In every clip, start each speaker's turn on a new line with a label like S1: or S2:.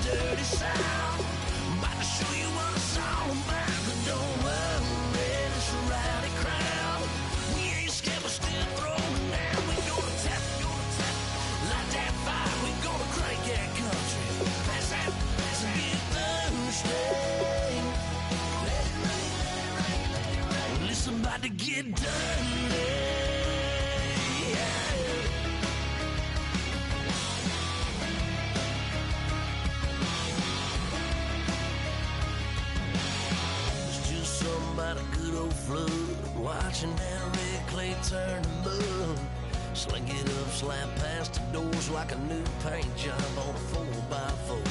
S1: dirty south. I'm about to show you what it's all about. But don't worry, it's a rowdy crowd. We ain't scared, we're still throwing down. We gonna tap, light that fire. We gonna crank that country. Pass that, get thirsty. Let it rain, let it rain, let it rain. Listen, about to get dirty. About a good old flood, watching that red clay turn to mud. Slink it up, slap past the doors like a new paint job on a 4x4.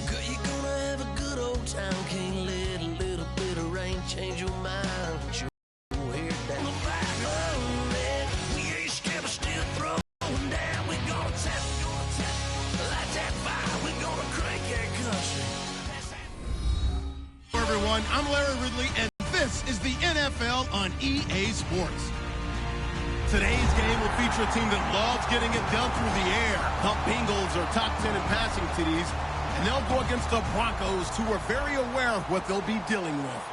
S1: Girl, you're gonna have a good old time. Can't let a little bit of rain change your mind. Put your hair down the back of it. We ain't scared, we're still throwing down. We gonna tap, light that fire. We gonna crank that country.
S2: Hello everyone, I'm Larry Ridley, and this is the NFL on EA Sports. Today's game will feature a team that loves getting it done through the air. The Bengals are top 10 in passing TDs, and they'll go against the Broncos, who are very aware of what they'll be dealing with.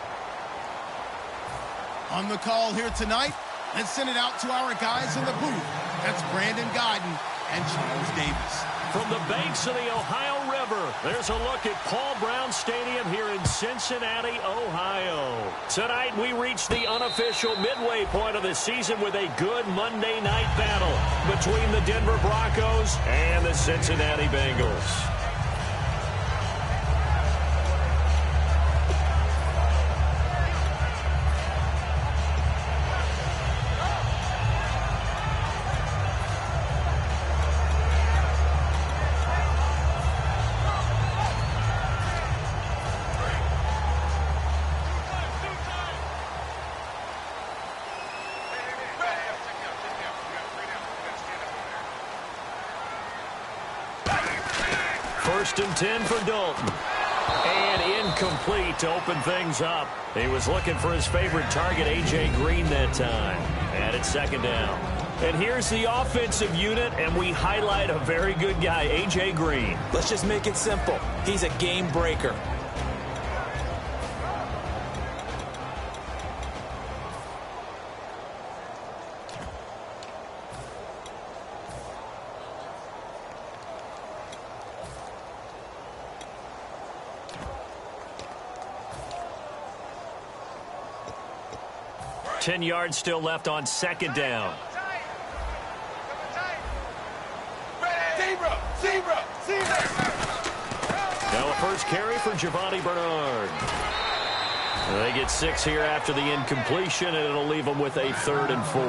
S2: On the call here tonight, let's send it out to our guys in the booth. That's Brandon Guyton and Charles Davis.
S3: From the banks of the Ohio River, there's a look at Paul Brown Stadium here in Cincinnati, Ohio. Tonight, we reach the unofficial midway point of the season with a good Monday night battle between the Denver Broncos and the Cincinnati Bengals. First and 10 for Dalton. And incomplete to open things up. He was looking for his favorite target, A.J. Green, that time. And it's second down. And here's the offensive unit, and we highlight a very good guy, A.J. Green.
S4: Let's just make it simple. He's a game breaker.
S3: Ten yards still left on second down. Now a first carry for Giovanni Bernard. They get 6 here after the incompletion, and it'll leave them with a 3rd and 4.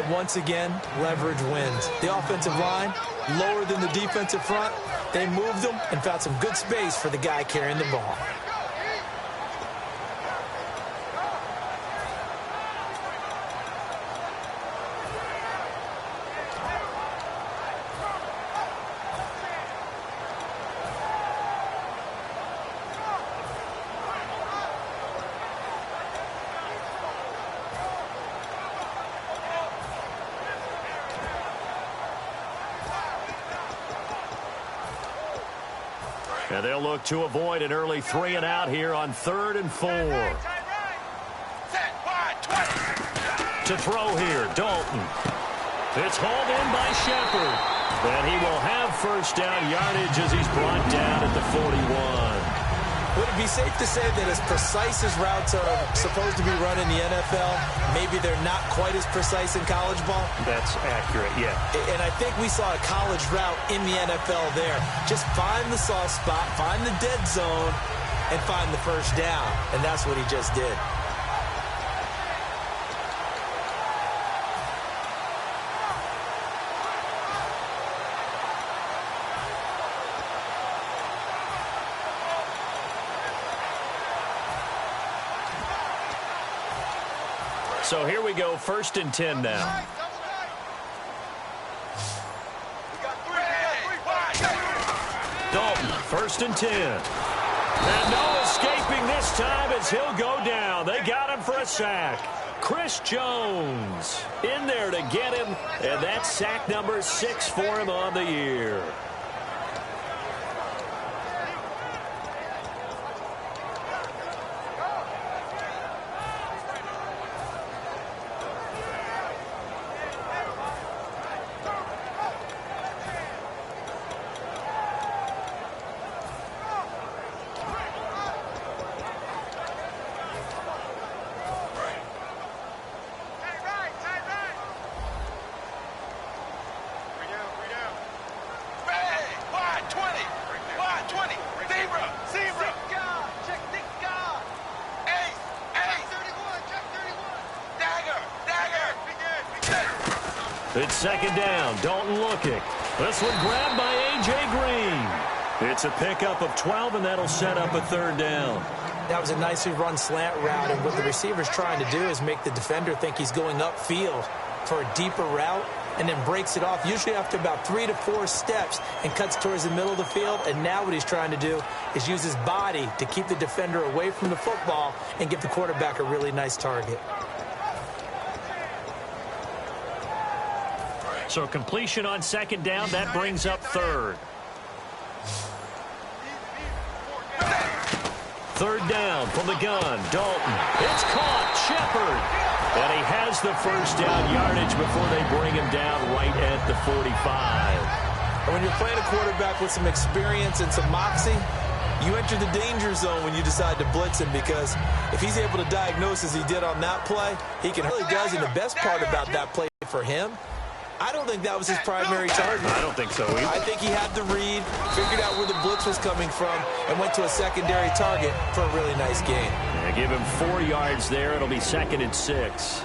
S4: And once again, leverage wins. The offensive line, lower than the defensive front. They moved them and found some good space for the guy carrying the ball.
S3: And they'll look to avoid an early 3 and out here on 3rd and 4. To throw here, Dalton. It's hauled in by Shepard. And he will have first down yardage as he's brought down at the 41.
S4: Would it be safe to say that as precise as routes are supposed to be run in the NFL, maybe they're not quite as precise in college ball?
S3: That's accurate, yeah.
S4: And I think we saw a college route in the NFL there. Just find the soft spot, find the dead zone, and find the first down. And that's what he just did.
S3: So here we go, 1st and 10 now. Dalton, 1st and 10. And no escaping this time as he'll go down. They got him for a sack. Chris Jones in there to get him, and that's sack number 6 for him on the year. It's second down. Dalton looking. This one grabbed by A.J. Green. It's a pickup of 12, and that'll set up a third down.
S4: That was a nicely run slant route, and what the receiver's trying to do is make the defender think he's going upfield for a deeper route, and then breaks it off, usually after about 3 to 4 steps, and cuts towards the middle of the field. And now what he's trying to do is use his body to keep the defender away from the football and give the quarterback a really nice target.
S3: So completion on second down, that brings up third. Third down from the gun. Dalton. It's caught. Shepard. And he has the first down yardage before they bring him down right at the 45.
S4: And when you're playing a quarterback with some experience and some moxie, you enter the danger zone when you decide to blitz him, because if he's able to diagnose as he did on that play, he can really does. And the best part about that play for him, I don't think that was his primary target.
S3: I don't think so either.
S4: I think he had the read, figured out where the blitz was coming from, and went to a secondary target for a really nice gain.
S3: Yeah, give him 4 yards there. It'll be 2nd and 6.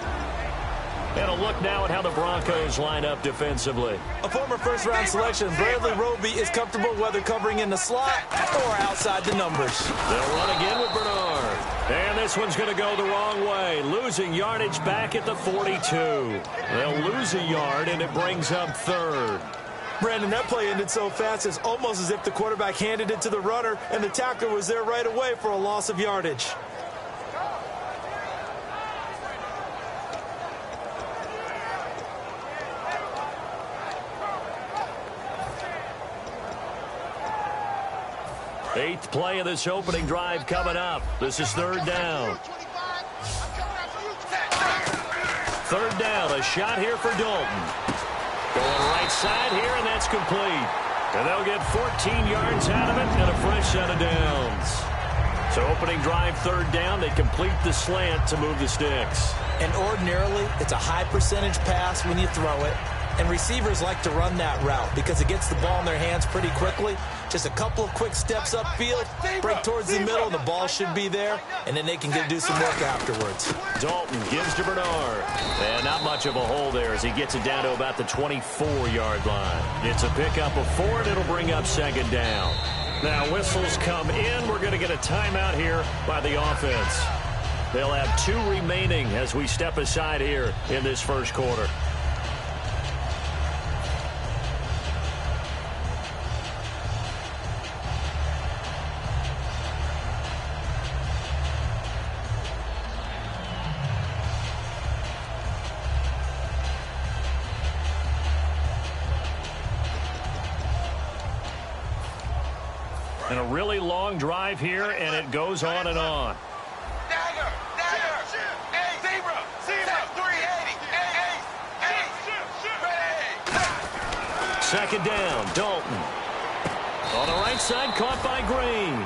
S3: And a look now at how the Broncos line up defensively.
S4: A former first-round selection, Bradley Roby, is comfortable whether covering in the slot or outside the numbers.
S3: They'll run again with Bernard. And this one's going to go the wrong way. Losing yardage back at the 42. They'll lose a yard, and it brings up third.
S4: Brandon, that play ended so fast, it's almost as if the quarterback handed it to the runner, and the tackler was there right away for a loss of yardage.
S3: Eighth play of this opening drive coming up. This is third down. Third down, a shot here for Dalton. Going right side here, and that's complete. And they'll get 14 yards out of it and a fresh set of downs. So opening drive, third down, they complete the slant to move the sticks.
S4: And ordinarily, it's a high percentage pass when you throw it. And receivers like to run that route because it gets the ball in their hands pretty quickly. Just a couple of quick steps upfield, break towards the middle, the ball should be there, and then they can do some work afterwards.
S3: Dalton gives to Bernard. And not much of a hole there as he gets it down to about the 24-yard line. It's a pickup of 4, and it'll bring up second down. Now whistles come in. We're going to get a timeout here by the offense. They'll have 2 remaining as we step aside here in this first quarter. And a really long drive here, and it goes on and on.
S5: Dagger, zebra, 380,
S3: Second down, Dalton. On the right side, caught by Green.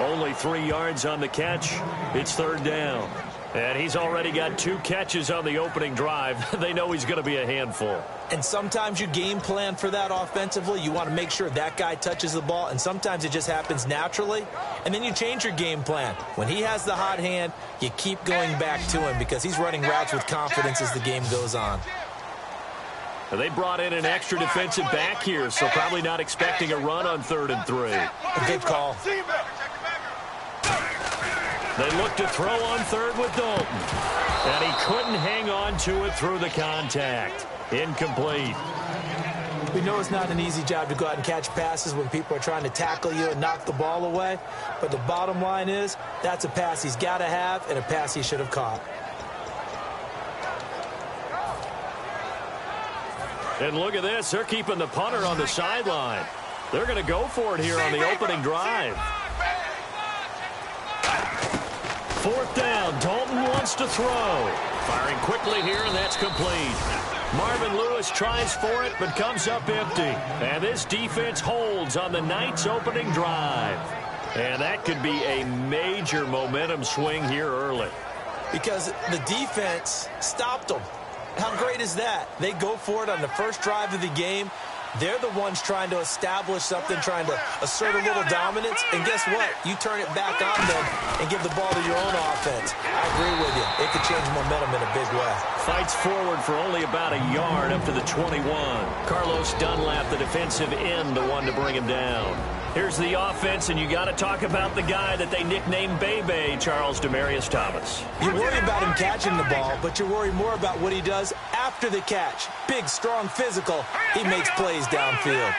S3: Only 3 yards on the catch. It's third down. And he's already got 2 catches on the opening drive. They know he's going to be a handful.
S4: And sometimes you game plan for that offensively. You want to make sure that guy touches the ball, and sometimes it just happens naturally. And then you change your game plan. When he has the hot hand, you keep going back to him because he's running routes with confidence as the game goes on.
S3: They brought in an extra defensive back here, so probably not expecting a run on 3rd and 3.
S4: A good call.
S3: They look to throw on 3rd with Dalton. And he couldn't hang on to it through the contact. Incomplete.
S4: We know it's not an easy job to go out and catch passes when people are trying to tackle you and knock the ball away. But the bottom line is, that's a pass he's got to have and a pass he should have caught.
S3: And look at this. They're keeping the punter on the sideline. They're going to go for it here on the opening drive. 4th down. Dalton wants to throw. Firing quickly here, and that's complete. Marvin Lewis tries for it, but comes up empty. And this defense holds on the Knights' opening drive. And that could be a major momentum swing here early.
S4: Because the defense stopped them. How great is that? They go for it on the first drive of the game. They're the ones trying to establish something, trying to assert a little dominance. And guess what? You turn it back on them and give the ball to your own offense. I agree with you. It could change momentum in a big way.
S3: Fights forward for only about a yard up to the 21. Carlos Dunlap, the defensive end, the one to bring him down. Here's the offense, and you got to talk about the guy that they nicknamed Bebe, Charles Demarius Thomas.
S4: You worry about him catching the ball, but you worry more about what he does after the catch. Big, strong, physical. He makes plays downfield.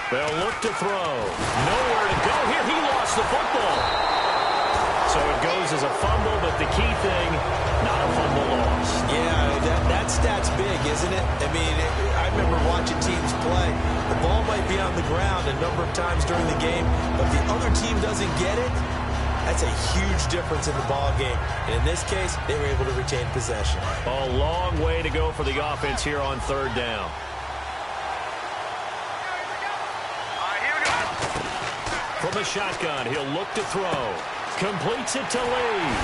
S3: They'll look to throw. Nowhere to go here. He lost the football. So it goes as a fumble, but the key thing, not a fumble loss.
S4: Yeah, that stat's big, isn't it? I mean, I remember watching teams play. The ball might be on the ground a number of times during the game, but if the other team doesn't get it, that's a huge difference in the ball game. And in this case, they were able to retain possession.
S3: A long way to go for the offense here on third down. From the shotgun, he'll look to throw. Completes it to Lee.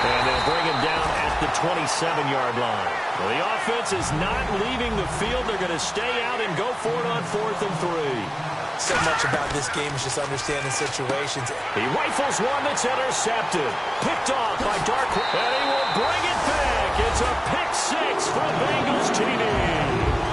S3: And they'll bring him down at the 27-yard line. Well, the offense is not leaving the field. They're going to stay out and go for it on 4th and 3.
S4: So much about this game is just understanding situations.
S3: He rifles one that's intercepted. Picked off by Dark. And he will bring it back. It's a pick six from Bengals TD.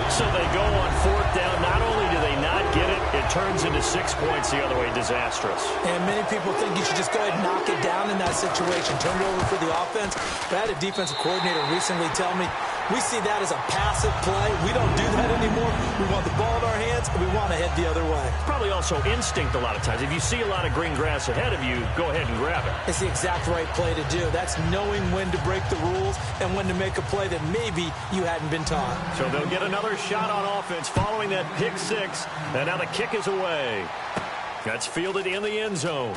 S3: So they go on 4th down. Not only do they not get it, it turns into 6 points the other way. Disastrous.
S4: And many people think you should just go ahead and knock it down in that situation. Turn it over for the offense. But I had a defensive coordinator recently tell me, we see that as a passive play. We don't do that anymore. We want the ball in our hands, and we want to head the other way.
S3: Probably also instinct a lot of times. If you see a lot of green grass ahead of you, go ahead and grab it.
S4: It's the exact right play to do. That's knowing when to break the rules and when to make a play that maybe you hadn't been taught.
S3: So they'll get another shot on offense following that pick six. And now the kick is away. That's fielded in the end zone.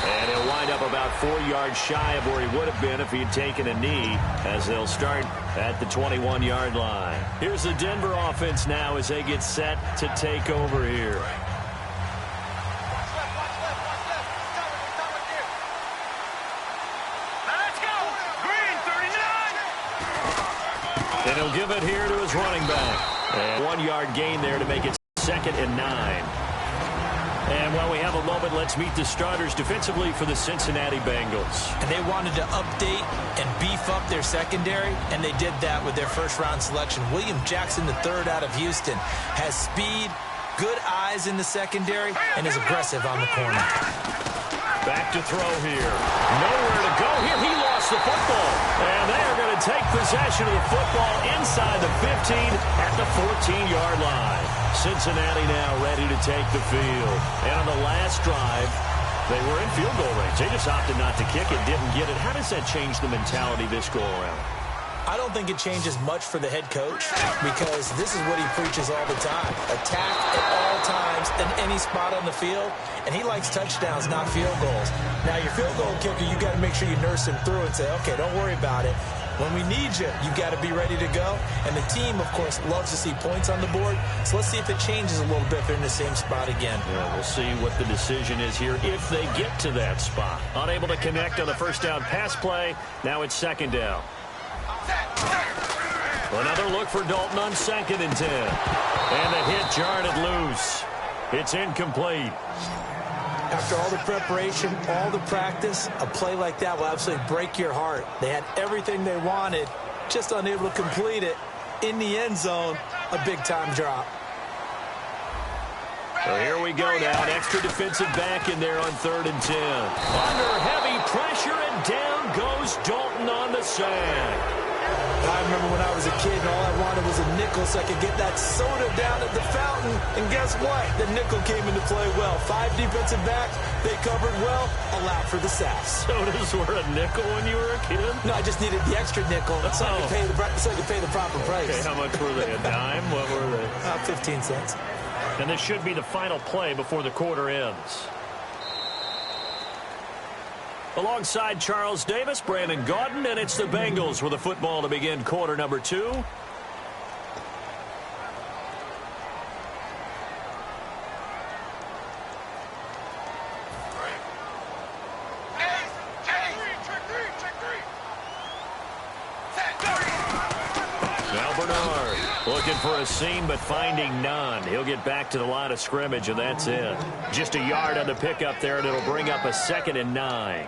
S3: And he'll wind up about 4 yards shy of where he would have been if he had taken a knee, as they'll start at the 21-yard line. Here's the Denver offense now as they get set to take over here.
S5: Let's go! Green, 39!
S3: And he'll give it here to his running back. And 1-yard gain there to make it 2nd and 9. And while we have a moment, let's meet the starters defensively for the Cincinnati Bengals.
S4: And they wanted to update and beef up their secondary, and they did that with their first-round selection. William Jackson III out of Houston has speed, good eyes in the secondary, and is aggressive on the corner.
S3: Back to throw here. Nowhere to go here. He lost the football. And they are going to take possession of the football inside the 15 at the 14-yard line. Cincinnati now ready to take the field. And on the last drive, they were in field goal range. They just opted not to kick it, didn't get it. How does that change the mentality this go-around?
S4: I don't think it changes much for the head coach because this is what he preaches all the time. Attack at all times in any spot on the field, and he likes touchdowns, not field goals. Now, your field goal kicker, you got to make sure you nurse him through and say, okay, don't worry about it. When we need you, you got to be ready to go. And the team, of course, loves to see points on the board. So let's see if it changes a little bit if they're in the same spot again.
S3: Yeah, we'll see what the decision is here if they get to that spot. Unable to connect on the first down pass play. Now it's 2nd down. Another look for Dalton on 2nd and 10. And the hit jarred it loose. It's incomplete.
S4: After all the preparation, all the practice, a play like that will absolutely break your heart. They had everything they wanted, just unable to complete it. In the end zone, a big-time drop.
S3: So here we go now. An extra defensive back in there on 3rd and 10. Under heavy pressure, and down goes Dalton on the sack.
S4: I remember when I was a kid and all I wanted was a nickel so I could get that soda down at the fountain. And guess what? The nickel came into play well. 5 defensive backs, they covered well, allowed for the sacks.
S3: Sodas were a nickel when you were a kid?
S4: No, I just needed the extra nickel so I could pay the proper price.
S3: Okay, how much were they? A dime? What were they?
S4: 15 cents.
S3: And this should be the final play before the quarter ends. Alongside Charles Davis, Brandon Gaudin, and it's the Bengals with the football to begin quarter number 2. Now Bernard. a seam, but finding none. He'll get back to the line of scrimmage, and that's it. Just a yard on the pickup there, and it'll bring up a 2nd and 9.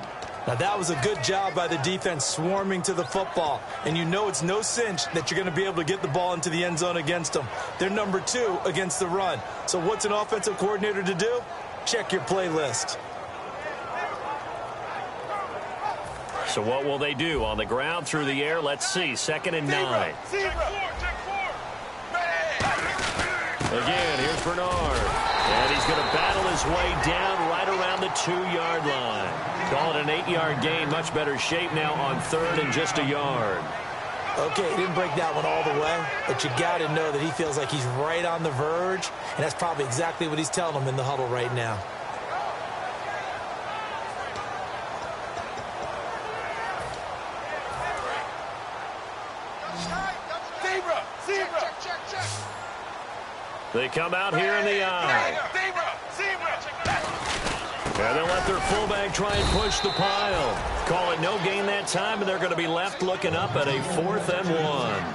S4: Now, that was a good job by the defense swarming to the football. And you know it's no cinch that you're going to be able to get the ball into the end zone against them. They're number 2 against the run. So what's an offensive coordinator to do? Check your playlist.
S3: So what will they do? On the ground, through the air, let's see. 2nd and 9. Again, here's Bernard. And he's going to battle his way down right around the 2-yard line. Call it an 8-yard gain. Much better shape now on 3rd and just a yard.
S4: Okay, he didn't break that one all the way, but you got to know that he feels like he's right on the verge, and that's probably exactly what he's telling them in the huddle right now.
S3: They come out here in the eye. And they'll let their fullback try and push the pile. Call it no gain that time, and they're going to be left looking up at a 4th and 1.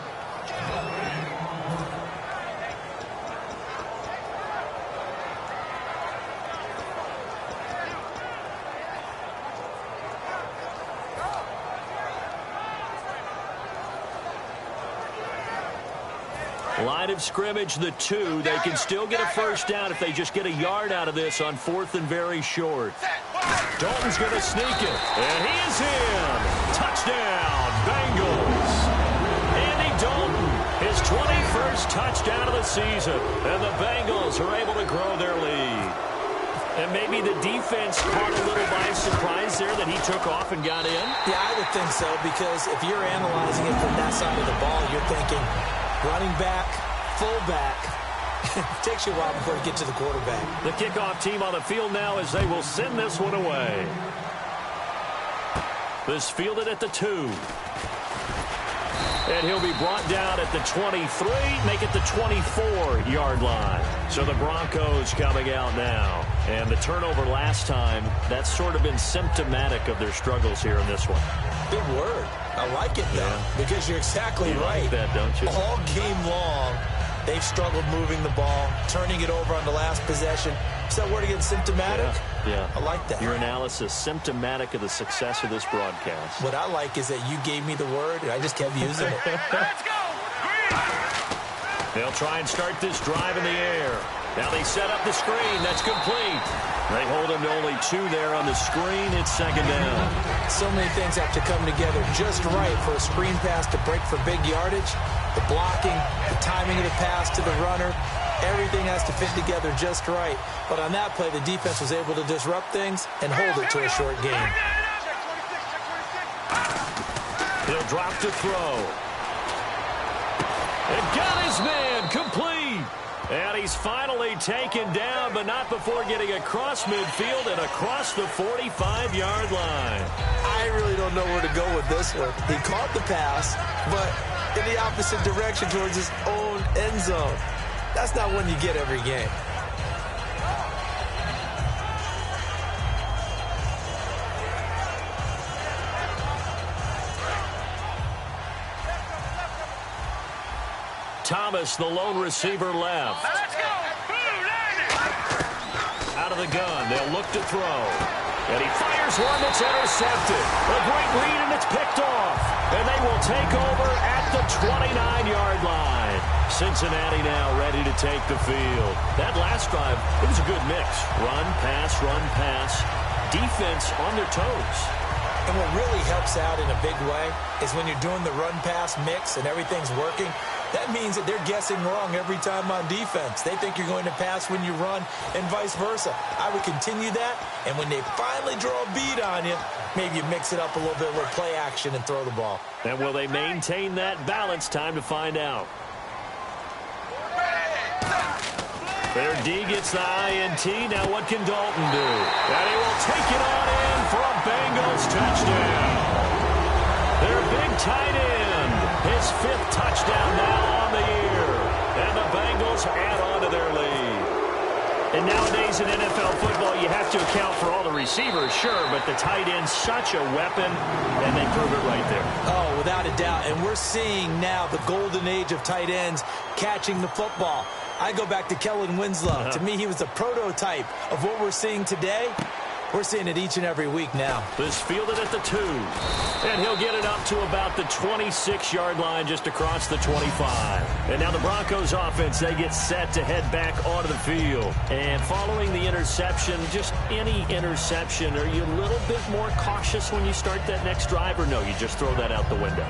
S3: Line of scrimmage, the 2. They can still get a first down if they just get a yard out of this on 4th and very short. Dalton's going to sneak it, and he is in. Touchdown, Bengals. Andy Dalton, his 21st touchdown of the season, and the Bengals are able to grow their lead. And maybe the defense caught a little by surprise there that he took off and got in?
S4: Yeah, I would think so, because if you're analyzing it from that side of the ball, you're thinking running back, fullback. It takes you a while before you get to the quarterback.
S3: The kickoff team on the field now as they will send this one away. This fielded at the 2. And he'll be brought down at the 23, make it the 24-yard line. So the Broncos coming out now. And the turnover last time, that's sort of been symptomatic of their struggles here in this one.
S4: Big word. I like it, though, because you're exactly right.
S3: Like that, don't you?
S4: All game long, they've struggled moving the ball, turning it over on the last possession. Is that word again, symptomatic?
S3: Yeah.
S4: I like that.
S3: Your analysis, symptomatic of the success of this broadcast.
S4: What I like is that you gave me the word, and I just kept using it.
S5: Let's go!
S3: They'll try and start this drive in the air. Now they set up the screen. That's complete. They hold him to only 2 there on the screen. It's 2nd down.
S4: So many things have to come together just right for a screen pass to break for big yardage. The blocking, the timing of the pass to the runner, everything has to fit together just right. But on that play, the defense was able to disrupt things and hold it to a short game.
S3: He'll drop to throw. And got his man complete. And he's finally taken down, but not before getting across midfield and across the 45-yard line.
S4: I really don't know where to go with this one. He caught the pass, but in the opposite direction towards his own end zone. That's not one you get every game.
S3: Thomas, the lone receiver, left.
S5: Let's go!
S3: Out of the gun, they'll look to throw. And he fires one that's intercepted. A great read, and it's picked off. And they will take over at the 29-yard line. Cincinnati now ready to take the field. That last drive, it was a good mix. Run, pass, defense on their toes.
S4: And what really helps out in a big way is when you're doing the run-pass mix and everything's working, that means that they're guessing wrong every time on defense. They think you're going to pass when you run and vice versa. I would continue that, and when they finally draw a bead on you, maybe you mix it up a little bit with play action and throw the ball.
S3: And will they maintain that balance? Time to find out. Their D gets the INT. Now what can Dalton do? And he will take it on in for a Bengals touchdown. Their big tight end. His 5th touchdown now on the year. And the Bengals add on to their lead. And nowadays in NFL football, you have to account for all the receivers, sure, but the tight end's such a weapon, and they prove it right there.
S4: Oh, without a doubt. And we're seeing now the golden age of tight ends catching the football. I go back to Kellen Winslow. To me, he was the prototype of what we're seeing today. We're seeing it each and every week now.
S3: This fielded at the 2. And he'll get it up to about the 26-yard line just across the 25. And now the Broncos offense, they get set to head back onto the field. And following the interception, just any interception, are you a little bit more cautious when you start that next drive, or no, you just throw that out the window?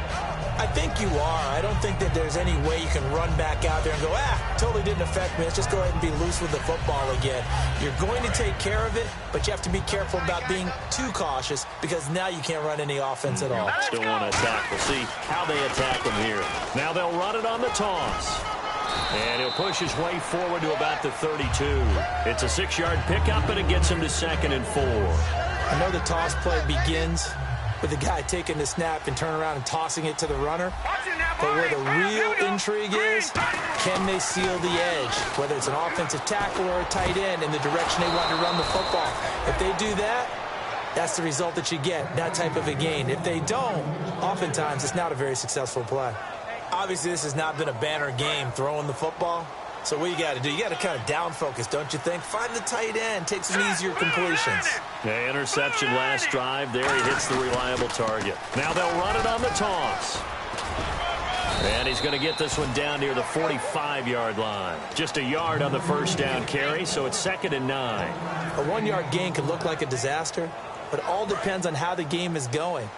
S4: I think you are. I don't think that there's any way you can run back out there and go, totally didn't affect me. Let's just go ahead and be loose with the football again. You're going to take care of it, but you have to be careful about being too cautious because now you can't run any offense at all.
S3: Still want to attack. We'll see how they attack them here. Now they'll run it on the toss. And he'll push his way forward to about the 32. It's a 6-yard pickup, and it gets him to 2nd and 4.
S4: I know the toss play begins with the guy taking the snap and turn around and tossing it to the runner. But where the real intrigue is, can they seal the edge, whether it's an offensive tackle or a tight end, in the direction they want to run the football. If they do that, that's the result that you get, that type of a gain. If they don't, oftentimes it's not a very successful play. Obviously, this has not been a banner game throwing the football. So what you got to do, you got to kind of down focus, don't you think? Find the tight end, take some easier completions.
S3: Yeah, interception last drive. There he hits the reliable target. Now they'll run it on the toss. And he's going to get this one down near the 45-yard line. Just a yard on the first down carry, so it's 2nd and 9.
S4: A 1-yard gain could look like a disaster, but it all depends on how the game is going.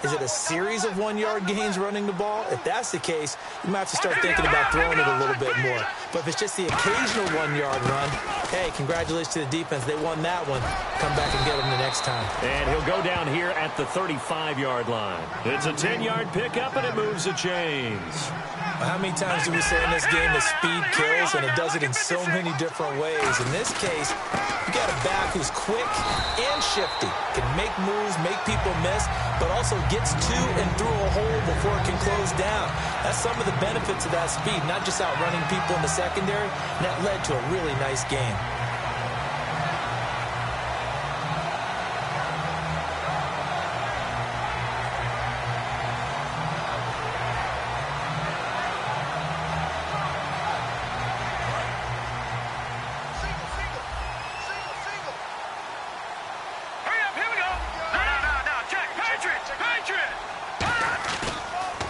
S4: Is it a series of 1-yard gains running the ball? If that's the case, you might have to start thinking about throwing it a little bit more. But if it's just the occasional 1-yard run, hey, congratulations to the defense. They won that one. Come back and get them the next time.
S3: And he'll go down here at the 35-yard line. It's a 10-yard pickup, and it moves the chains.
S4: How many times do we say in this game that speed kills, and it does it in so many different ways? In this case, you got a back who's quick and shifty, can make moves, make people miss, but also gets to and through a hole before it can close down. That's some of the benefits of that speed, not just outrunning people in the secondary, and that led to a really nice game.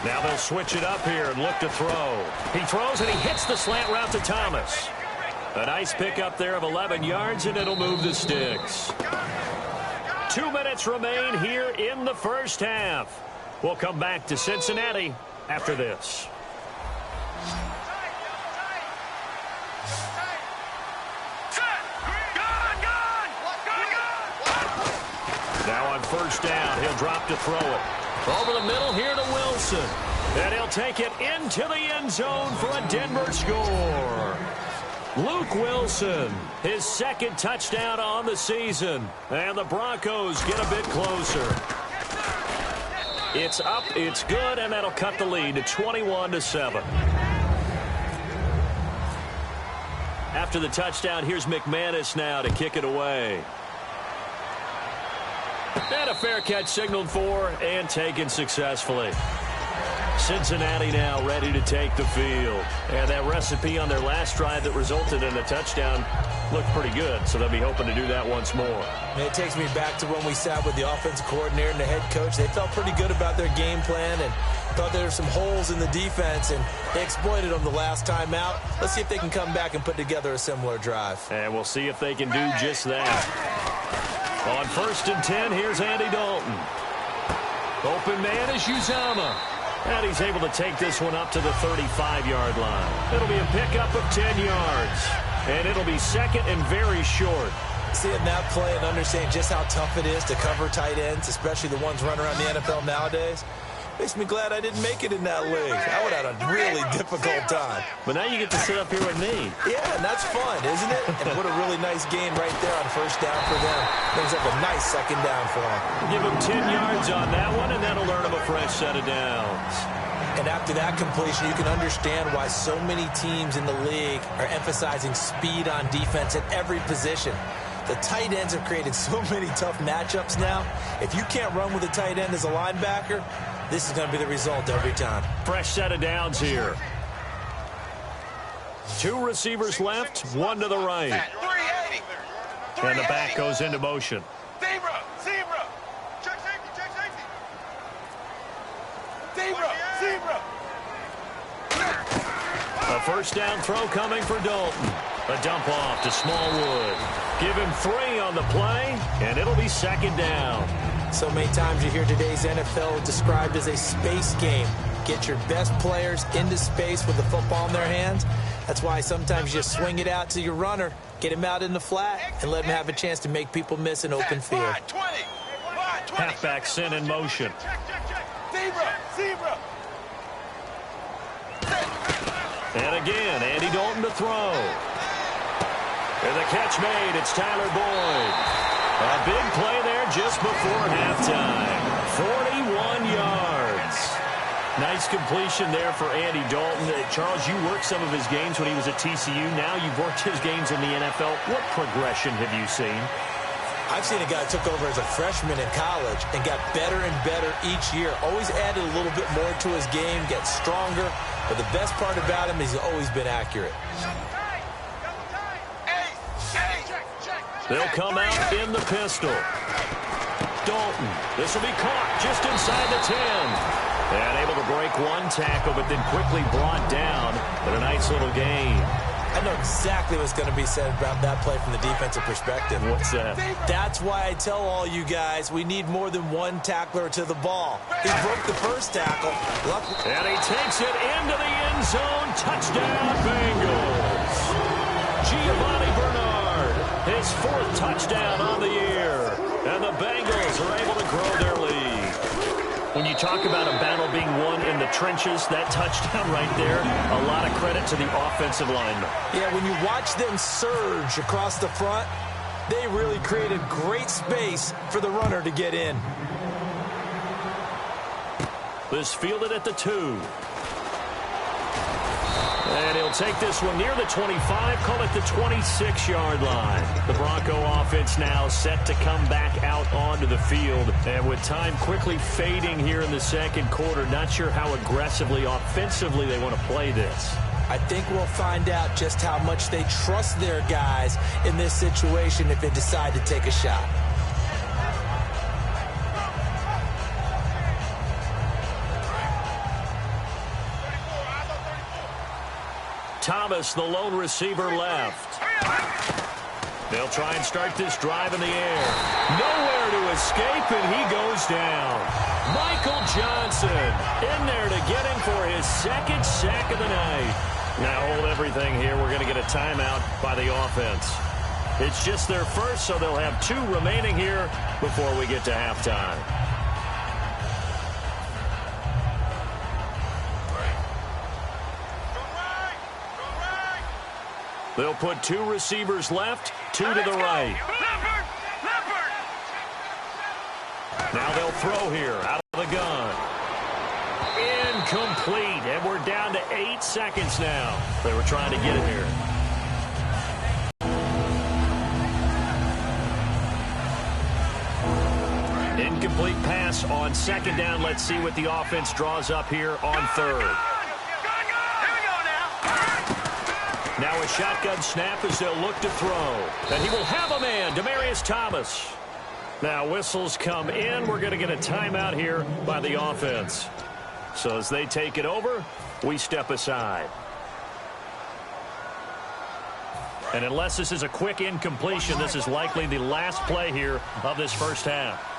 S3: Now they'll switch it up here and look to throw. He throws and he hits the slant route to Thomas. A nice pickup there of 11 yards, and it'll move the sticks. 2 minutes remain here in the first half. We'll come back to Cincinnati after this. Now on first down, he'll drop to throw it. Over the middle here to Wilson. And he'll take it into the end zone for a Denver score. Luke Wilson, his 2nd touchdown on the season. And the Broncos get a bit closer. It's up, it's good, and that'll cut the lead to 21-7. After the touchdown, here's McManus now to kick it away. And a fair catch signaled for and taken successfully. Cincinnati now ready to take the field. And that recipe on their last drive that resulted in a touchdown looked pretty good, so they'll be hoping to do that once more.
S4: And it takes me back to when we sat with the offensive coordinator and the head coach. They felt pretty good about their game plan and thought there were some holes in the defense, and they exploited them the last time out. Let's see if they can come back and put together a similar drive.
S3: And we'll see if they can do just that. On 1st and 10, here's Andy Dalton. Open man is Uzama. And he's able to take this one up to the 35-yard line. It'll be a pickup of 10 yards. And it'll be 2nd and very short.
S4: Seeing that play and understanding just how tough it is to cover tight ends, especially the ones running around the NFL nowadays, makes me glad I didn't make it in that league. I would have had a really difficult time.
S3: But now you get to sit up here with me.
S4: Yeah, and that's fun, isn't it? And what a really nice game right there on first down for them. Brings up a nice 2nd down for them.
S3: Give them 10 yards on that one, and that'll earn them a fresh set of downs.
S4: And after that completion, you can understand why so many teams in the league are emphasizing speed on defense at every position. The tight ends have created so many tough matchups now. If you can't run with a tight end as a linebacker, this is going to be the result every time.
S3: Fresh set of downs here. 2 receivers left, 1 to the right.
S5: 380.
S3: And the back goes into motion.
S5: Zebra. Check safety. Zebra.
S3: A first down throw coming for Dalton. A dump off to Smallwood. Give him 3 on the play, and it'll be second down.
S4: So many times you hear today's NFL described as a space game. Get your best players into space with the football in their hands. That's why sometimes you just swing it out to your runner, get him out in the flat, and let him have a chance to make people miss an open field.
S3: Halfback sent in motion.
S5: Zebra.
S3: And again, Andy Dalton to throw. And the catch made. It's Tyler Boyd. A big play there just before halftime. 41 yards. Nice completion there for Andy Dalton. Charles, you worked some of his games when he was at TCU. Now you've worked his games in the NFL. What progression have you seen?
S4: I've seen a guy who took over as a freshman in college and got better and better each year. Always added a little bit more to his game, gets stronger. But the best part about him is he's always been accurate.
S3: They'll come out in the pistol. Dalton. This will be caught just inside the 10. And able to break 1 tackle, but then quickly brought down. But a nice little gain.
S4: I know exactly what's going to be said about that play from the defensive perspective.
S3: What's that?
S4: That's why I tell all you guys we need more than 1 tackler to the ball. He broke the first tackle.
S3: And he takes it into the end zone. Touchdown, Bengals. Giovanni Bernard, his 4th touchdown on the year. And the Bengals are able to grow their lead. When you talk about a battle being won in the trenches, that touchdown right there, a lot of credit to the offensive linemen.
S4: Yeah, when you watch them surge across the front, they really created great space for the runner to get in.
S3: This fielded at the 2. And he'll take this one near the 25, call it the 26-yard line. The Bronco offense now set to come back out onto the field. And with time quickly fading here in the second quarter, not sure how aggressively, offensively they want to play this.
S4: I think we'll find out just how much they trust their guys in this situation if they decide to take a shot.
S3: Thomas, the lone receiver, left. They'll try and start this drive in the air. Nowhere to escape, and he goes down. Michael Johnson in there to get him for his 2nd sack of the night. Now hold everything here. We're going to get a timeout by the offense. It's just their first, so they'll have 2 remaining here before we get to halftime. They'll put 2 receivers left, 2 to the right. Now they'll throw here out of the gun. Incomplete, and we're down to 8 seconds now. They were trying to get it here. Incomplete pass on 2nd down. Let's see what the offense draws up here on 3rd. Now a shotgun snap as they'll look to throw. And he will have a man, Demaryius Thomas. Now whistles come in. We're going to get a timeout here by the offense. So as they take it over, we step aside. And unless this is a quick incompletion, this is likely the last play here of this first half.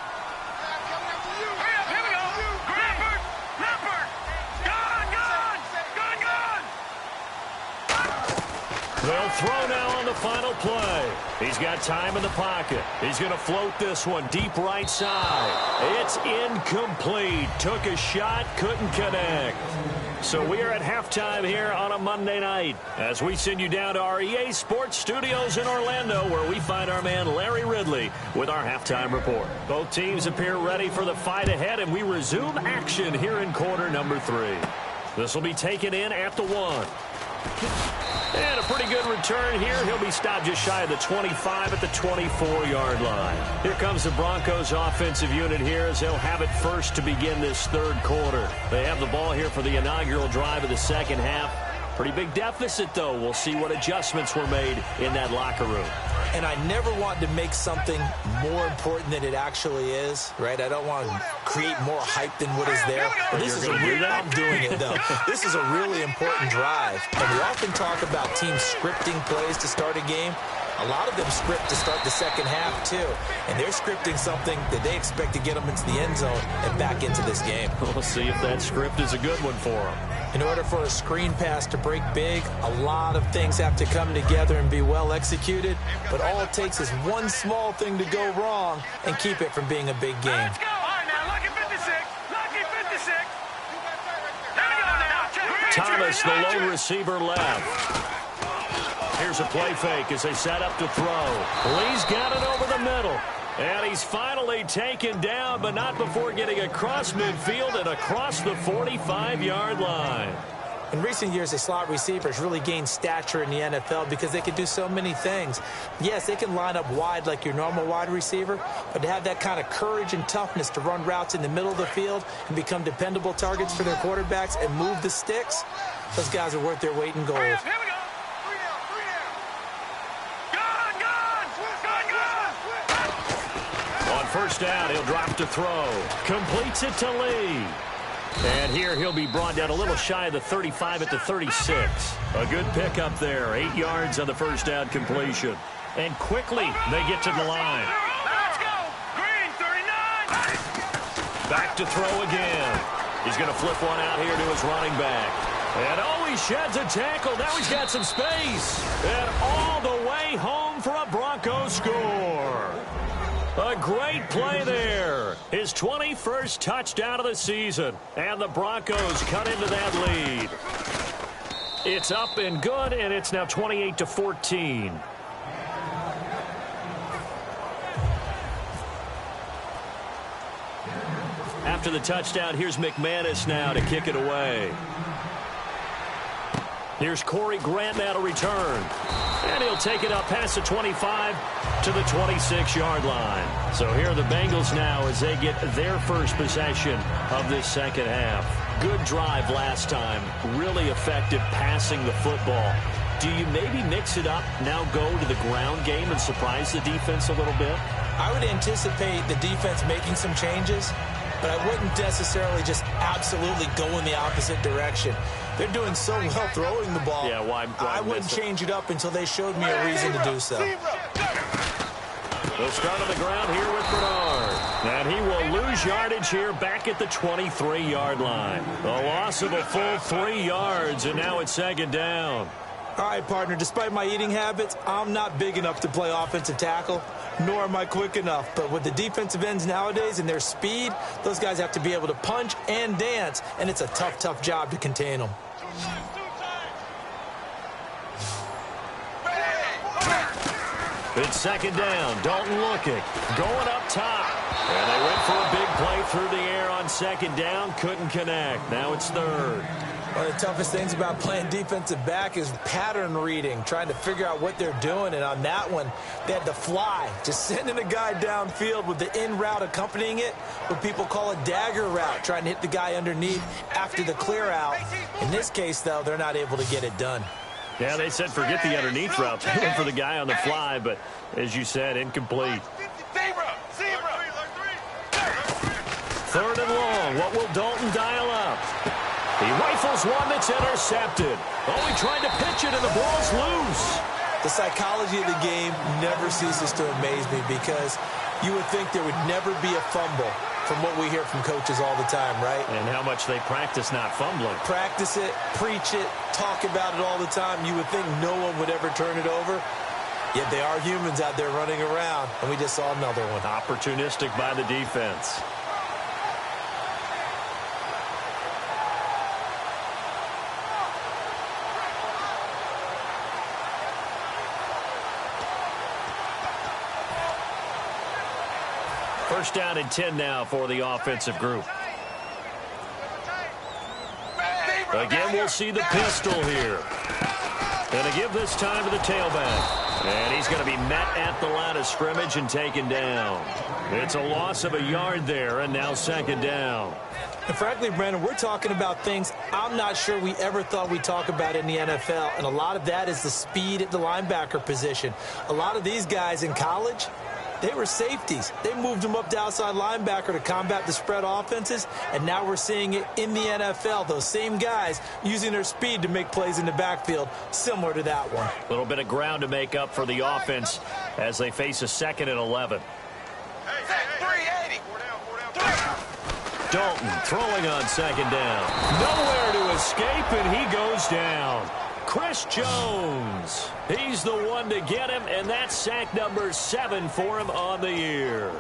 S3: They'll throw now on the final play. He's got time in the pocket. He's going to float this one deep right side. It's incomplete. Took a shot, couldn't connect. So we are at halftime here on a Monday night as we send you down to our EA Sports Studios in Orlando, where we find our man Larry Ridley with our halftime report. Both teams appear ready for the fight ahead, and we resume action here in quarter number 3. This will be taken in at the 1. And a pretty good return here. He'll be stopped just shy of the 25 at the 24-yard line. Here comes the Broncos offensive unit here as they'll have it first to begin this third quarter. They have the ball here for the inaugural drive of the second half. Pretty big deficit, though. We'll see what adjustments were made in that locker room.
S4: And I never want to make something more important than it actually is, right? I don't want to create more hype than what is there. But this is a real, I'm doing it, though. This is a really important drive. And we often talk about teams scripting plays to start a game. A lot of them script to start the second half, too. And they're scripting something that they expect to get them into the end zone and back into this game.
S3: We'll see if that script is a good one for them.
S4: In order for a screen pass to break big, a lot of things have to come together and be well executed. But all it takes is one small thing to go wrong and keep it from being a big game.
S5: Let's go. All right, now, lucky 56. Lucky 56. There we go now.
S3: Thomas, the lone receiver, left. Here's a play fake as they set up to throw. Lee's got it over the middle. And he's finally taken down, but not before getting across midfield and across the 45-yard line.
S4: In recent years, the slot receivers really gained stature in the NFL because they can do so many things. Yes, they can line up wide like your normal wide receiver, but to have that kind of courage and toughness to run routes in the middle of the field and become dependable targets for their quarterbacks and move the sticks, those guys are worth their weight in gold.
S5: Here we go.
S3: First down, he'll drop to throw. Completes it to Lee. And here he'll be brought down a little shy of the 35 at the 36. A good pickup there. 8 yards on the first down completion. And quickly they get to the line.
S5: Let's go. Green, 39.
S3: Back to throw again. He's going to flip one out here to his running back. And he sheds a tackle. Now he's got some space. And all the way home for a Broncos score. A great play there. His 21st touchdown of the season. And the Broncos cut into that lead. It's up and good, and it's now 28-14. After the touchdown, here's McManus now to kick it away. Here's Corey Grant now to return. And he'll take it up past the 25 to the 26-yard line. So here are the Bengals now as they get their first possession of this second half. Good drive last time. Really effective passing the football. Do you maybe mix it up, now go to the ground game and surprise the defense a little bit?
S4: I would anticipate the defense making some changes, but I wouldn't necessarily just absolutely go in the opposite direction. They're doing so well throwing the ball.
S3: Yeah, why
S4: I wouldn't change it up until they showed me a reason to do so.
S3: They'll start on the ground here with Bernard. And he will lose yardage here back at the 23-yard line. A loss of a full 3 yards, and now it's second down.
S4: All right, partner, despite my eating habits, I'm not big enough to play offensive tackle, nor am I quick enough. But with the defensive ends nowadays and their speed, those guys have to be able to punch and dance, and it's a tough, tough job to contain them.
S3: It's second down. Dalton looking. Going up top. And they went for a big play through the air on second down. Couldn't connect. Now it's third.
S4: One of the toughest things about playing defensive back is pattern reading, trying to figure out what they're doing. And on that one, they had to fly, just sending a guy downfield with the in route accompanying it, what people call a dagger route, trying to hit the guy underneath after the clear out. In this case, though, they're not able to get it done.
S3: Yeah, they said forget the underneath route. They went for the guy on the fly, but as you said, incomplete. Third and long. What will Dalton dial up? He rifles one that's intercepted. Oh, he tried to pitch it, and the ball's loose.
S4: The psychology of the game never ceases to amaze me because you would think there would never be a fumble from what we hear from coaches all the time, right?
S3: And how much they practice not fumbling.
S4: Practice it, preach it, talk about it all the time. You would think no one would ever turn it over. Yet they are humans out there running around, and we just saw another one.
S3: Opportunistic by the defense. First down and 10 now for the offensive group.
S5: Stay
S3: Again, we'll see the pistol here. And to give this time to the tailback. And he's going to be met at the line of scrimmage and taken down. It's a loss of a yard there, and now second down.
S4: And frankly, Brandon, we're talking about things I'm not sure we ever thought we'd talk about in the NFL. And a lot of that is the speed at the linebacker position. A lot of these guys in college, they were safeties. They moved them up to outside linebacker to combat the spread offenses, and now we're seeing it in the NFL. Those same guys using their speed to make plays in the backfield, similar to that one.
S3: A little bit of ground to make up for the offense as they face a 2nd and 11. Dalton throwing on second down. Nowhere to escape, and he goes down. Chris Jones, he's the one to get him, and that's sack number 7 for him on the year.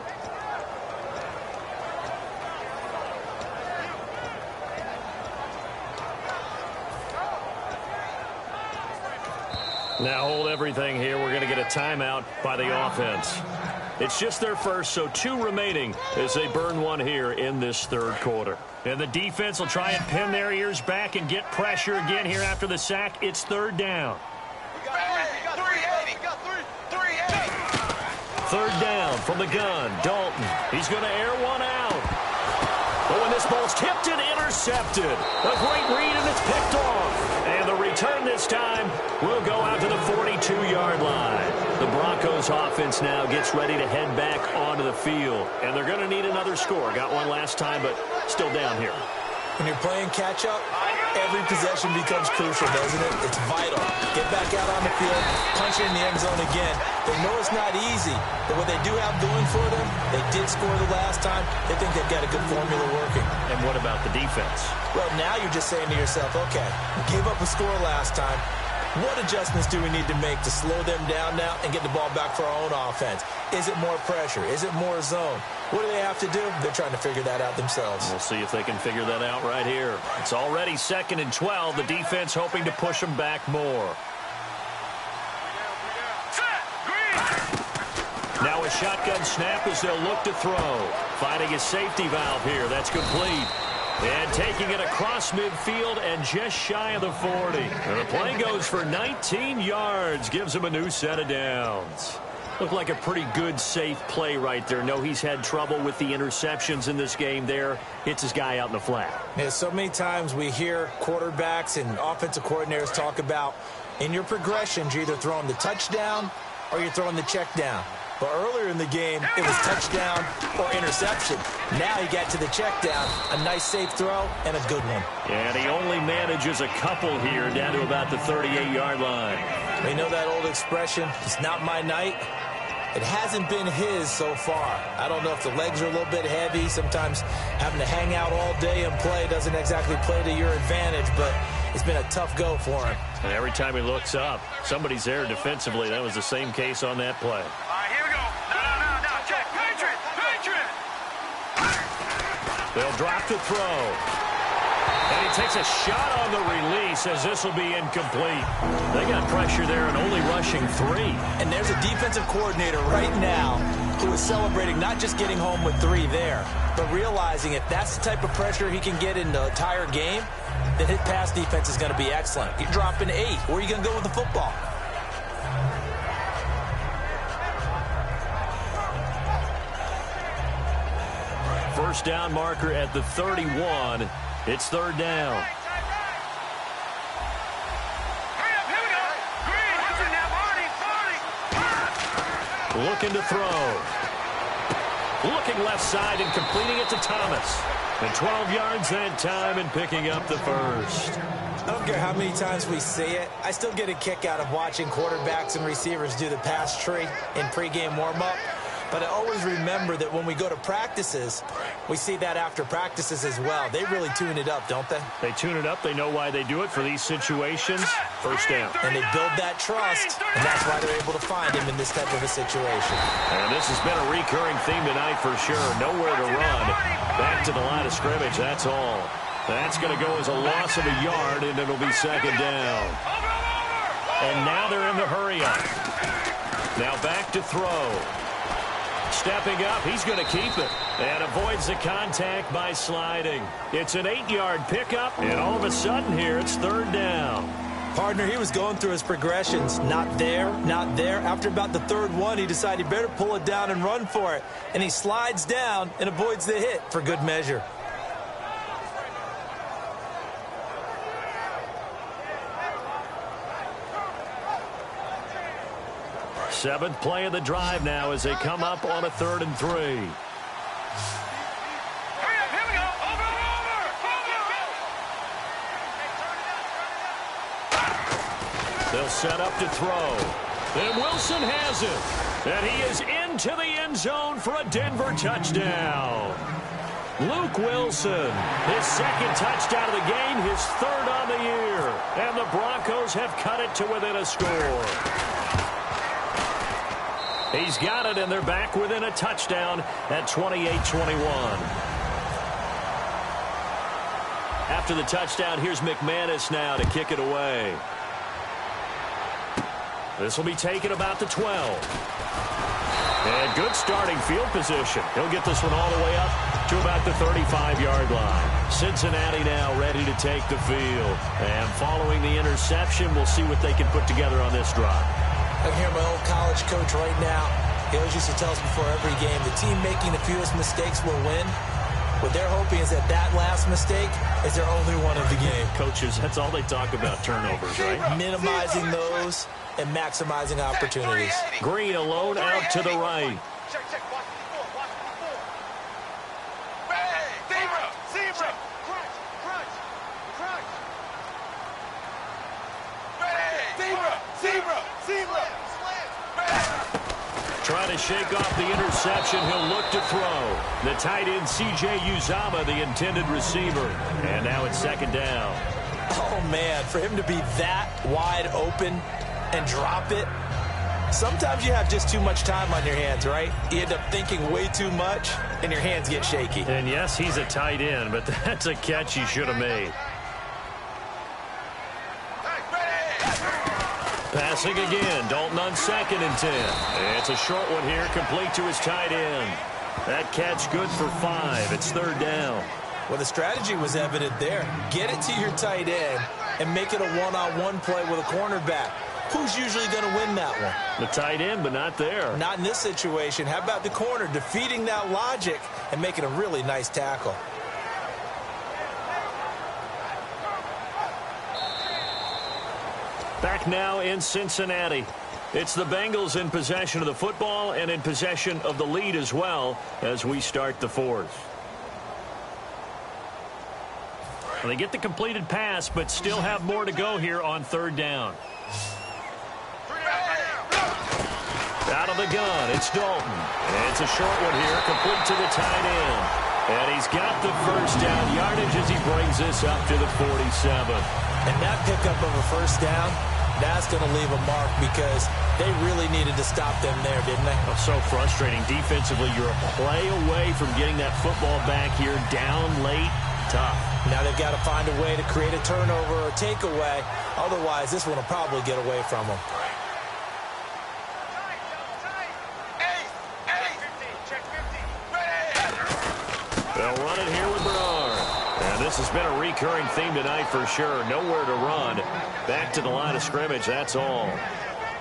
S3: Now hold everything here. We're going to get a timeout by the offense. It's just their first, so 2 remaining as they burn one here in this third quarter. And the defense will try and pin their ears back and get pressure again here after the sack. It's third down. Third down from the gun. Dalton. He's going to air one out. But when this ball's tipped and intercepted, a great read, and it's picked off. And the return this time will go out to the 42-yard line. The Broncos offense now gets ready to head back onto the field. And they're going to need another score. Got one last time, but still down here.
S4: When you're playing catch-up, every possession becomes crucial, doesn't it? It's vital. Get back out on the field, punch it in the end zone again. They know it's not easy, but what they do have going for them, they did score the last time. They think they've got a good formula working.
S3: And what about the defense?
S4: Well, now you're just saying to yourself, okay, we gave up a score last time. What adjustments do we need to make to slow them down now and get the ball back for our own offense? Is it more pressure? Is it more zone? What do they have to do? They're trying to figure that out themselves.
S3: We'll see if they can figure that out right here. It's already 2nd and 12. The defense hoping to push them back more. Now a shotgun snap as they'll look to throw. Finding a safety valve here. That's complete. And taking it across midfield and just shy of the 40. And the play goes for 19 yards. Gives him a new set of downs. Looked like a pretty good, safe play right there. No, he's had trouble with the interceptions in this game there. Hits his guy out in the flat.
S4: Yeah, so many times we hear quarterbacks and offensive coordinators talk about in your progressions, you're either throwing the touchdown or you're throwing the check down. But earlier in the game, it was touchdown or interception. Now he got to the check down, a nice safe throw, and a good one.
S3: And he only manages a couple here down to about the 38-yard line.
S4: You know that old expression, it's not my night? It hasn't been his so far. I don't know if the legs are a little bit heavy. Sometimes having to hang out all day and play doesn't exactly play to your advantage, but it's been a tough go for him.
S3: And every time he looks up, somebody's there defensively. That was the same case on that play. They'll drop the throw. And he takes a shot on the release as this will be incomplete. They got pressure there and only rushing 3.
S4: And there's a defensive coordinator right now who is celebrating not just getting home with 3 there, but realizing if that's the type of pressure he can get in the entire game, then his pass defense is going to be excellent. You're dropping 8. Where are you going to go with the football?
S3: First down marker at the 31. It's third down. Looking to throw. Looking left side and completing it to Thomas. And 12 yards that time and picking up the first.
S4: I don't care how many times we see it. I still get a kick out of watching quarterbacks and receivers do the pass tree in pregame warm-up. But I always remember that when we go to practices, we see that after practices as well. They really tune it up, don't they?
S3: They tune it up. They know why they do it for these situations. First down.
S4: And they build that trust, and that's why they're able to find him in this type of a situation.
S3: And this has been a recurring theme tonight for sure. Nowhere to run. Back to the line of scrimmage, that's all. That's going to go as a loss of a yard, and it'll be second down. And now they're in the hurry-up. Now back to throw. Stepping up, he's going to keep it and avoids the contact by sliding. It's an 8-yard pickup, and all of a sudden here it's third down.
S4: Partner, he was going through his progressions. Not there, not there. After about the third one, he decided he better pull it down and run for it. And he slides down and avoids the hit for good measure.
S3: Seventh play of the drive now as they come up on a 3rd and 3.
S5: Hurry up, here we go. Over.
S3: They'll set up to throw. And Wilson has it. And he is into the end zone for a Denver touchdown. Luke Wilson, his 2nd touchdown of the game, his 3rd on the year. And the Broncos have cut it to within a score. He's got it, and they're back within a touchdown at 28-21. After the touchdown, here's McManus now to kick it away. This will be taken about the 12. And good starting field position. He'll get this one all the way up to about the 35-yard line. Cincinnati now ready to take the field. And following the interception, we'll see what they can put together on this drive.
S4: I can hear my old college coach right now. He always used to tell us before every game, the team making the fewest mistakes will win. What they're hoping is that last mistake is their only one of the game.
S3: Coaches, that's all they talk about, turnovers, right?
S4: Minimizing those and maximizing opportunities.
S3: Green alone out to the right.
S5: Check. Watch the 4. Bang! Zebra! Crunch! Ready! Zebra!
S3: Trying to shake off the interception. He'll look to throw. The tight end, C.J. Uzama, the intended receiver. And now it's 2nd down.
S4: Oh, man, for him to be that wide open and drop it, sometimes you have just too much time on your hands, right? You end up thinking way too much, and your hands get shaky.
S3: And, yes, he's a tight end, but that's a catch he should have made. Passing again. Dalton on 2nd and 10. It's a short one here, complete to his tight end. That catch good for 5. It's 3rd down.
S4: Well, the strategy was evident there. Get it to your tight end and make it a one-on-one play with a cornerback. Who's usually going to win that one?
S3: The tight end, but not there.
S4: Not in this situation. How about the corner defeating that logic and making a really nice tackle?
S3: Back now in Cincinnati. It's the Bengals in possession of the football and in possession of the lead as well as we start the 4th. They get the completed pass, but still have more to go here on 3rd down. Out of the gun, it's Dalton. It's a short one here, complete to the tight end. And he's got the 1st down yardage as he brings this up to the 47.
S4: And that pickup of a 1st down, that's going to leave a mark because they really needed to stop them there, didn't they?
S3: Oh, so frustrating. Defensively, you're a play away from getting that football back here down late. Tough.
S4: Now they've got to find a way to create a turnover or takeaway. Otherwise, this one will probably get away from them.
S3: They'll run it here with Bernard. And this has been a recurring theme tonight for sure. Nowhere to run. Back to the line of scrimmage, that's all.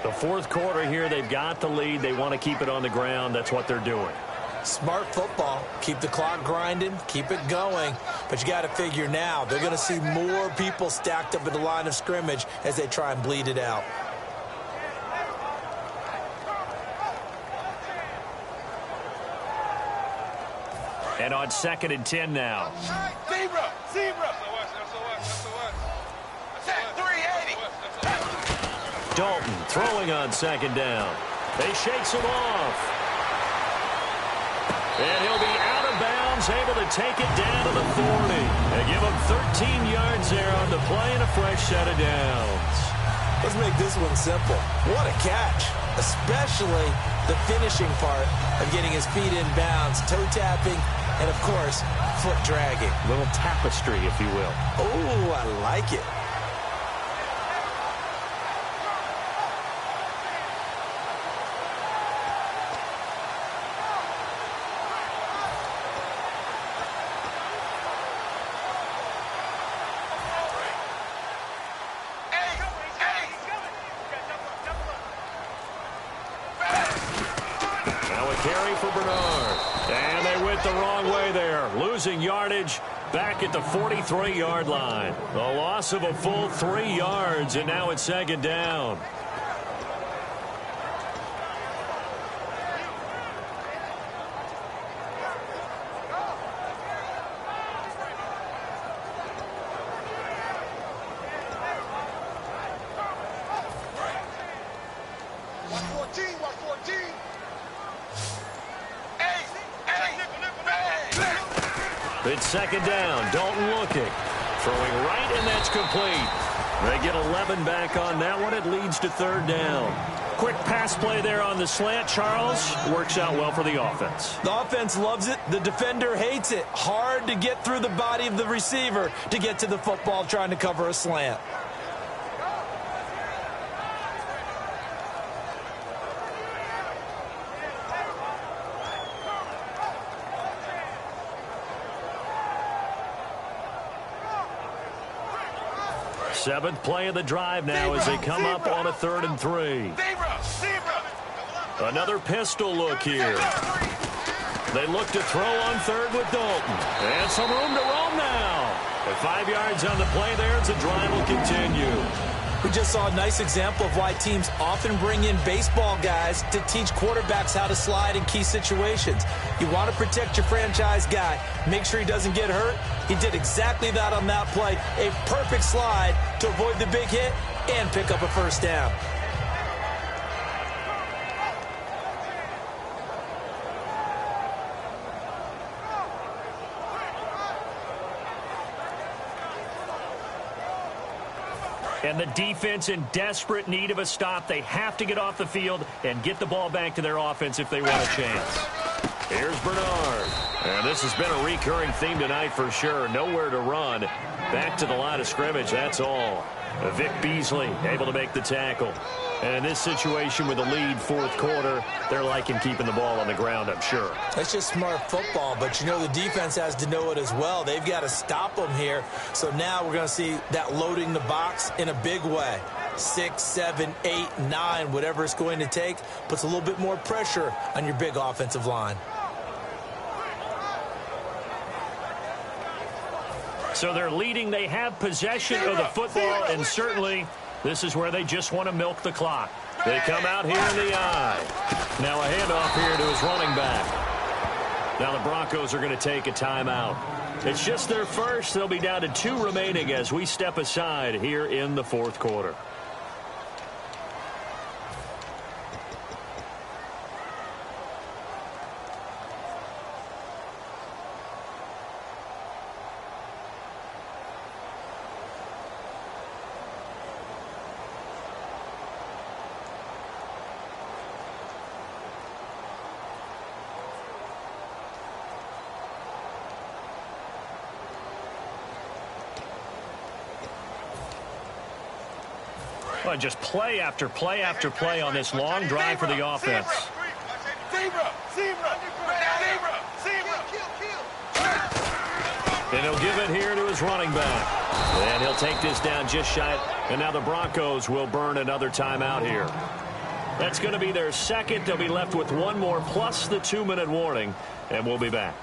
S3: The 4th quarter here, they've got the lead. They want to keep it on the ground. That's what they're doing.
S4: Smart football. Keep the clock grinding. Keep it going. But you got to figure now, they're going to see more people stacked up at the line of scrimmage as they try and bleed it out.
S3: And on 2nd and 10 now.
S5: Zebra! 380!
S3: Dalton throwing on 2nd down. They shakes him off. And he'll be out of bounds, able to take it down to the 40. They give him 13 yards there on the play and a fresh set of downs.
S4: Let's make this one simple. What a catch, especially the finishing part of getting his feet in bounds, toe tapping, and, of course, foot dragging.
S3: A little tapestry, if you will.
S4: Oh, I like it.
S3: carry for Bernard. And they went the wrong way there, losing yardage back at the 43-yard line. A loss of a full 3 yards, and now it's second down. It's second down. Dalton looking. Throwing right, and that's complete. They get 11 back on that one. It leads to third down. Quick pass play there on the slant. Charles, works out well for the offense.
S4: The offense loves it. The defender hates it. Hard to get through the body of the receiver to get to the football trying to cover a slant.
S3: Seventh play of the drive now as they come up on a 3rd and 3. Another pistol look here. They look to throw on 3rd with Dalton. And some room to roam now. At 5 yards on the play there, the drive will continue.
S4: We just saw a nice example of why teams often bring in baseball guys to teach quarterbacks how to slide in key situations. You want to protect your franchise guy. Make sure he doesn't get hurt. He did exactly that on that play. A perfect slide to avoid the big hit and pick up a first down.
S3: And the defense in desperate need of a stop. They have to get off the field and get the ball back to their offense if they want a chance. Here's Bernard. And this has been a recurring theme tonight for sure. Nowhere to run. Back to the line of scrimmage, that's all. Vic Beasley able to make the tackle. And in this situation with the lead 4th quarter, they're liking keeping the ball on the ground, I'm sure.
S4: That's just smart football, but you know the defense has to know it as well. They've got to stop them here. So now we're going to see that loading the box in a big way. 6, 7, 8, 9, whatever it's going to take, puts a little bit more pressure on your big offensive line.
S3: So they're leading. They have possession of the football, and certainly this is where they just want to milk the clock. They come out here in the eye. Now a handoff here to his running back. Now the Broncos are going to take a timeout. It's just their first. They'll be down to 2 remaining as we step aside here in the 4th quarter. Well, just play after play after play on this long drive for the offense. And he'll give it here to his running back. And he'll take this down just shy. And now the Broncos will burn another timeout here. That's going to be their second. They'll be left with 1 more plus the 2-minute warning. And we'll be back.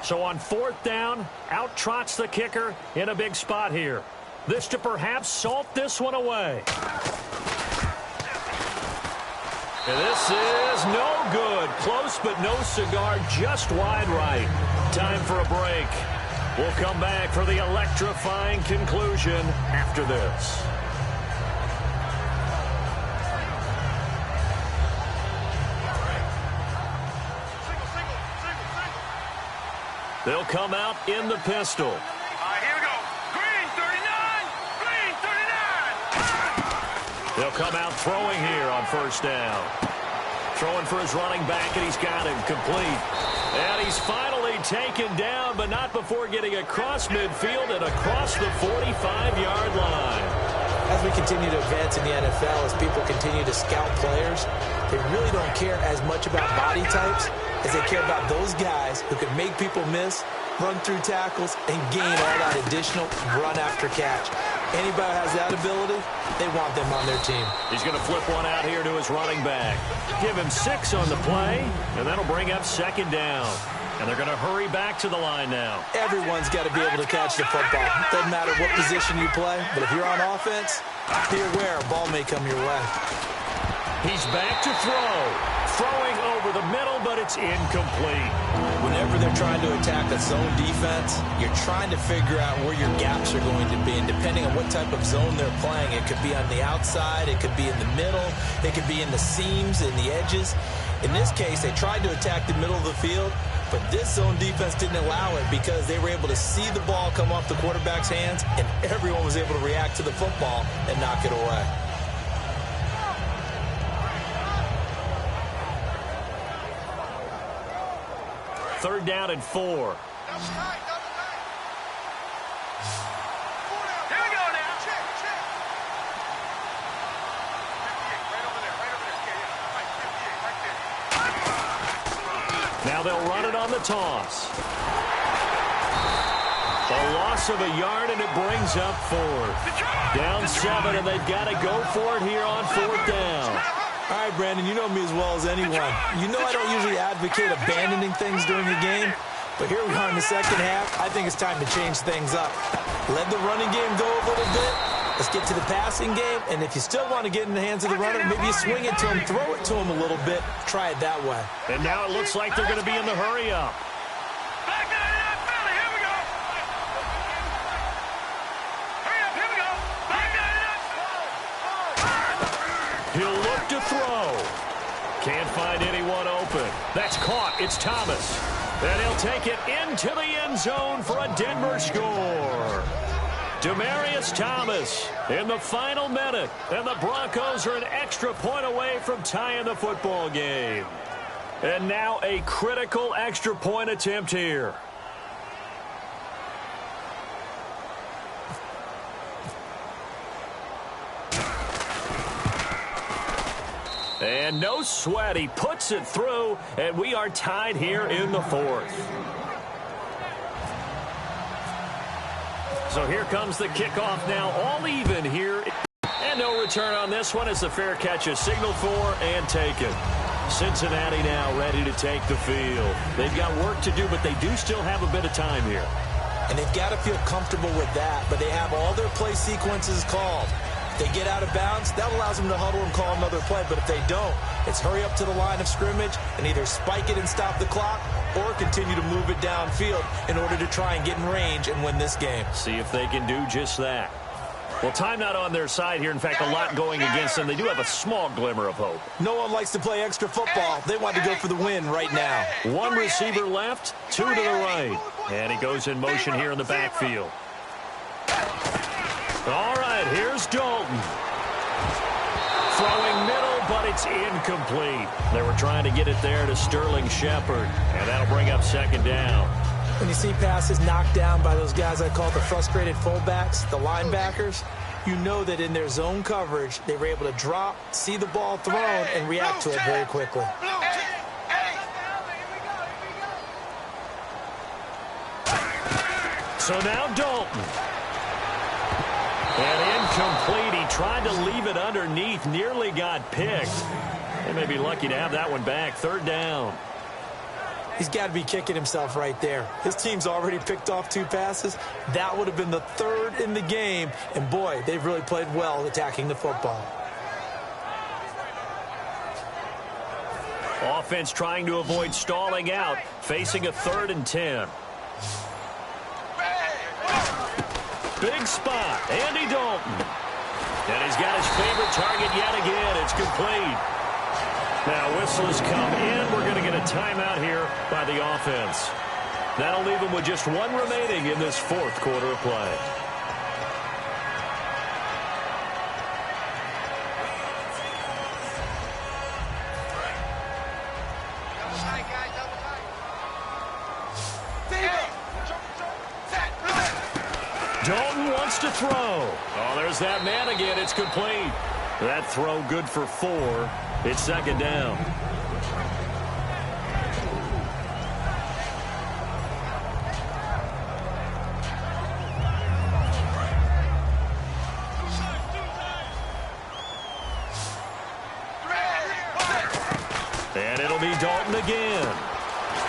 S3: So on 4th down, out trots the kicker in a big spot here. This to perhaps salt this one away. And this is no good. Close but no cigar, just wide right. Time for a break. We'll come back for the electrifying conclusion after this. They'll come out in the pistol.
S5: Here we go. Green 39. Green 39.
S3: They'll come out throwing here on 1st down. Throwing for his running back, and he's got him complete. And he's finally taken down, but not before getting across midfield and across the 45-yard line.
S4: As we continue to advance in the NFL, as people continue to scout players, they really don't care as much about body types as they care about those guys who can make people miss, run through tackles, and gain all that additional run after catch. Anybody who has that ability, they want them on their team.
S3: He's going to flip one out here to his running back. Give him 6 on the play, and that'll bring up 2nd down. And they're going to hurry back to the line now.
S4: Everyone's got to be able to catch the football. Doesn't matter what position you play, but if you're on offense, be aware a ball may come your way.
S3: He's back to throw. Throwing over the middle, but it's incomplete.
S4: Whenever they're trying to attack a zone defense, you're trying to figure out where your gaps are going to be. And depending on what type of zone they're playing, it could be on the outside, it could be in the middle, it could be in the seams, in the edges. In this case, they tried to attack the middle of the field, but this zone defense didn't allow it because they were able to see the ball come off the quarterback's hands, and everyone was able to react to the football and knock it away.
S3: Third down and 4.
S5: Here we go now. Check. Right over there. Right there.
S3: Now they'll run it on the toss. A loss of a yard, and it brings up 4th. Down 7, and they've got to go for it here on 4th down.
S4: All right, Brandon, you know me as well as anyone. You know I don't usually advocate abandoning things during a game, but here we are in the second half. I think it's time to change things up. Let the running game go a little bit. Let's get to the passing game, and if you still want to get in the hands of the runner, maybe you swing it to him, throw it to him a little bit, try it that way.
S3: And now it looks like they're going to be in the hurry-up.
S5: Back to the NFL. Here we go. Hurry up. Here we go. Back to the
S3: He'll look to throw. Can't find anyone open. That's caught. It's Thomas. And he'll take it into the end zone for a Denver score. Demaryius Thomas in the final minute. And the Broncos are an extra point away from tying the football game. And now a critical extra point attempt here. And no sweat, he puts it through, and we are tied here in the 4th. So here comes the kickoff now, all even here. And no return on this one as the fair catch is signaled for and taken. Cincinnati now ready to take the field. They've got work to do, but they do still have a bit of time here.
S4: And they've got to feel comfortable with that, but they have all their play sequences called. If they get out of bounds, that allows them to huddle and call another play. But if they don't, it's hurry up to the line of scrimmage and either spike it and stop the clock or continue to move it downfield in order to try and get in range and win this game.
S3: See if they can do just that. Well, time not on their side here. In fact, a lot going against them. They do have a small glimmer of hope.
S4: No one likes to play extra football. They want to go for the win right now.
S3: One receiver left, 2 to the right. And he goes in motion here in the backfield. All right, here's Dalton. Throwing middle, but it's incomplete. They were trying to get it there to Sterling Shepard, and that'll bring up 2nd down.
S4: When you see passes knocked down by those guys I call the frustrated fullbacks, the linebackers, you know that in their zone coverage, they were able to drop, see the ball thrown, and react to it very quickly.
S3: So now Dalton. And incomplete. He tried to leave it underneath, nearly got picked. They may be lucky to have that one back. 3rd down.
S4: He's got to be kicking himself right there. His team's already picked off 2 passes. That would have been the 3rd in the game. And, boy, they've really played well attacking the football.
S3: Offense trying to avoid stalling out, facing a 3rd and 10. Big spot, Andy Dalton. And he's got his favorite target yet again. It's complete. Now whistles come in. We're going to get a timeout here by the offense. That'll leave them with just 1 remaining in this 4th quarter of play. Dalton wants to throw. Oh, there's that man again. It's complete. That throw good for 4. It's 2nd down. And it'll be Dalton again.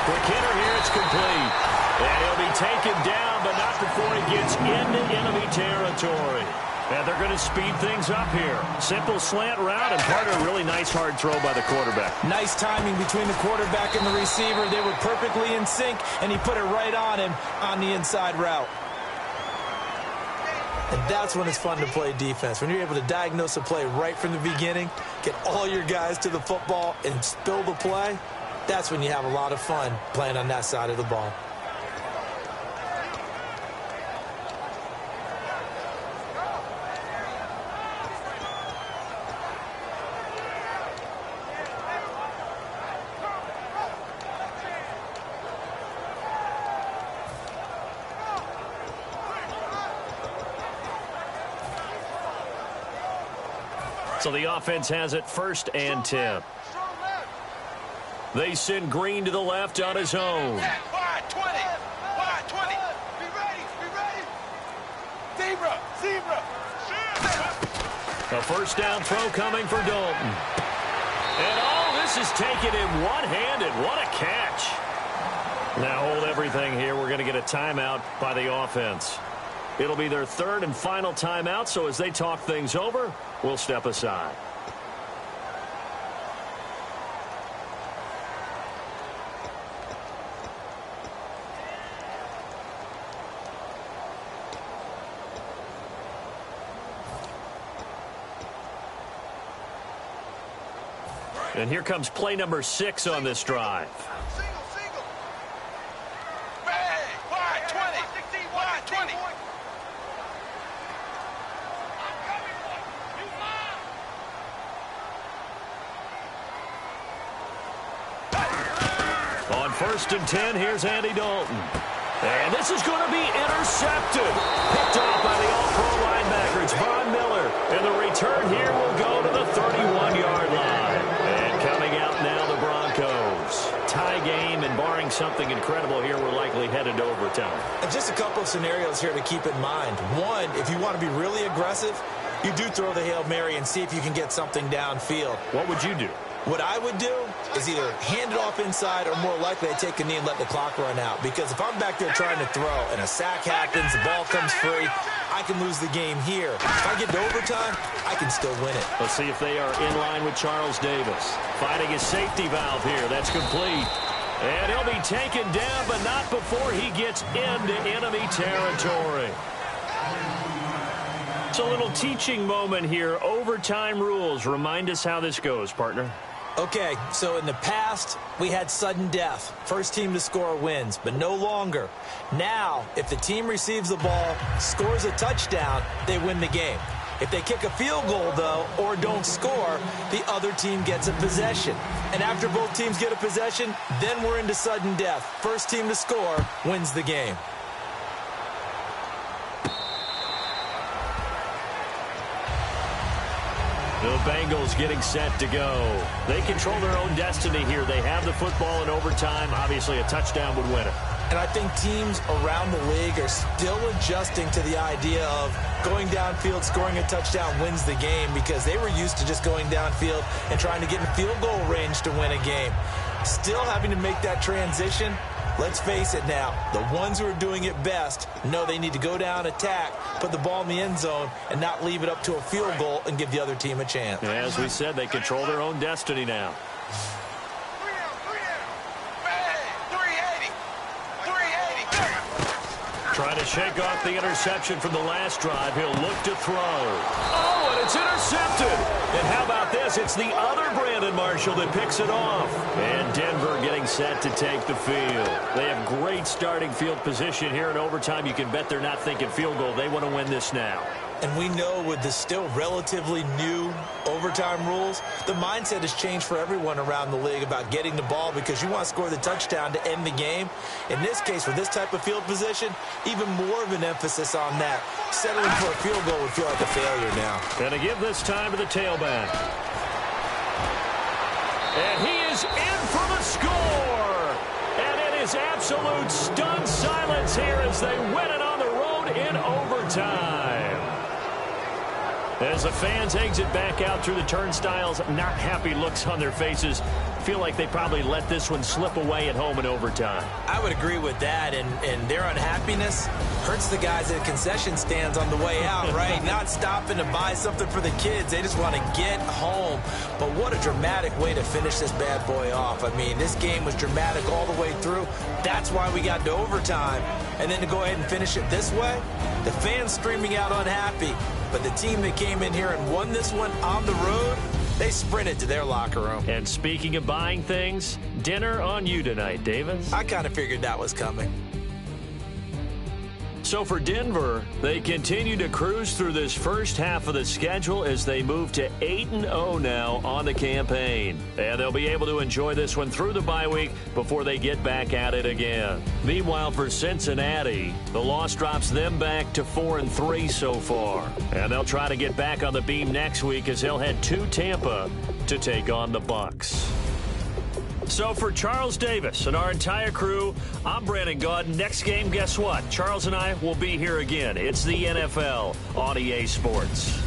S3: Quick hitter here, it's complete. And he'll be taken down, but not before he gets into enemy territory. And they're going to speed things up here. Simple slant route, and part of a really nice hard throw by the quarterback.
S4: Nice timing between the quarterback and the receiver. They were perfectly in sync, and he put it right on him on the inside route. And that's when it's fun to play defense. When you're able to diagnose a play right from the beginning, get all your guys to the football, and spill the play, that's when you have a lot of fun playing on that side of the ball.
S3: So the offense has it 1st and 10. They send Green to the left on his own.
S5: Wide 20. Wide 20. Be ready. Zebra.
S3: A first down throw coming for Dalton. And oh, this is taken in one-handed. What a catch. Now hold everything here. We're going to get a timeout by the offense. It'll be their 3rd and final timeout, so as they talk things over, we'll step aside. And here comes play number 6 on this drive.
S5: Single. Bang. Wide 20. Wide 20.
S3: On 1st and 10, here's Andy Dalton. And this is going to be intercepted. Picked off by the all-pro linebacker. It's Von Miller. And the return here will go to the 31-yard line. And coming out now, the Broncos. Tie game, and barring something incredible here, we're likely headed to overtime.
S4: And just a couple of scenarios here to keep in mind. One, if you want to be really aggressive, you do throw the Hail Mary and see if you can get something downfield.
S3: What would you do?
S4: What I would do is either hand it off inside or more likely I take a knee and let the clock run out. Because if I'm back there trying to throw and a sack happens, the ball comes free, I can lose the game here. If I get to overtime, I can still win it.
S3: Let's see if they are in line with Charles Davis. Finding his safety valve here. That's complete. And he'll be taken down, but not before he gets into enemy territory. It's a little teaching moment here. Overtime rules. Remind us how this goes, partner.
S4: Okay, so in the past, we had sudden death. First team to score wins, but no longer. Now, if the team receives the ball, scores a touchdown, they win the game. If they kick a field goal, though, or don't score, the other team gets a possession. And after both teams get a possession, then we're into sudden death. First team to score wins the game.
S3: The Bengals getting set to go. They control their own destiny here. They have the football in overtime. Obviously, a touchdown would win it.
S4: And I think teams around the league are still adjusting to the idea of going downfield, scoring a touchdown wins the game, because they were used to just going downfield and trying to get in field goal range to win a game. Still having to make that transition. Let's face it now, the ones who are doing it best know they need to go down, attack, put the ball in the end zone, and not leave it up to a field goal and give the other team a chance.
S3: As we said, they control their own destiny now. Trying to shake off the interception from the last drive. He'll look to throw. Oh, and it's intercepted. And how about this? It's the other Brandon Marshall that picks it off. And Denver getting set to take the field. They have great starting field position here in overtime. You can bet they're not thinking field goal. They want to win this now.
S4: And we know with the still relatively new overtime rules, the mindset has changed for everyone around the league about getting the ball, because you want to score the touchdown to end the game. In this case, with this type of field position, even more of an emphasis on that. Settling for a field goal would feel like a failure now.
S3: Going to give this time to the tailback. And he is in for the score. And it is absolute stunned silence here as they win it on the road in overtime. As the fans exit back out through the turnstiles, not happy looks on their faces. feel like they probably let this one slip away at home in overtime.
S4: I would agree with that, and their unhappiness hurts the guys at concession stands on the way out, right? Not stopping to buy something for the kids. They just want to get home. But what a dramatic way to finish this bad boy off. I mean, this game was dramatic all the way through. That's why we got to overtime. And then to go ahead and finish it this way, the fans streaming out unhappy. But the team that came in here and won this one on the road, they sprinted to their locker room.
S3: And speaking of buying things, dinner on you tonight, Davis.
S4: I kind of figured that was coming.
S3: So for Denver, they continue to cruise through this first half of the schedule as they move to 8-0 now on the campaign. And they'll be able to enjoy this one through the bye week before they get back at it again. Meanwhile, for Cincinnati, the loss drops them back to 4-3 so far. And they'll try to get back on the beam next week as they'll head to Tampa to take on the Bucs. So for Charles Davis and our entire crew, I'm Brandon Gaudin. Next game, guess what? Charles and I will be here again. It's the NFL on EA Sports.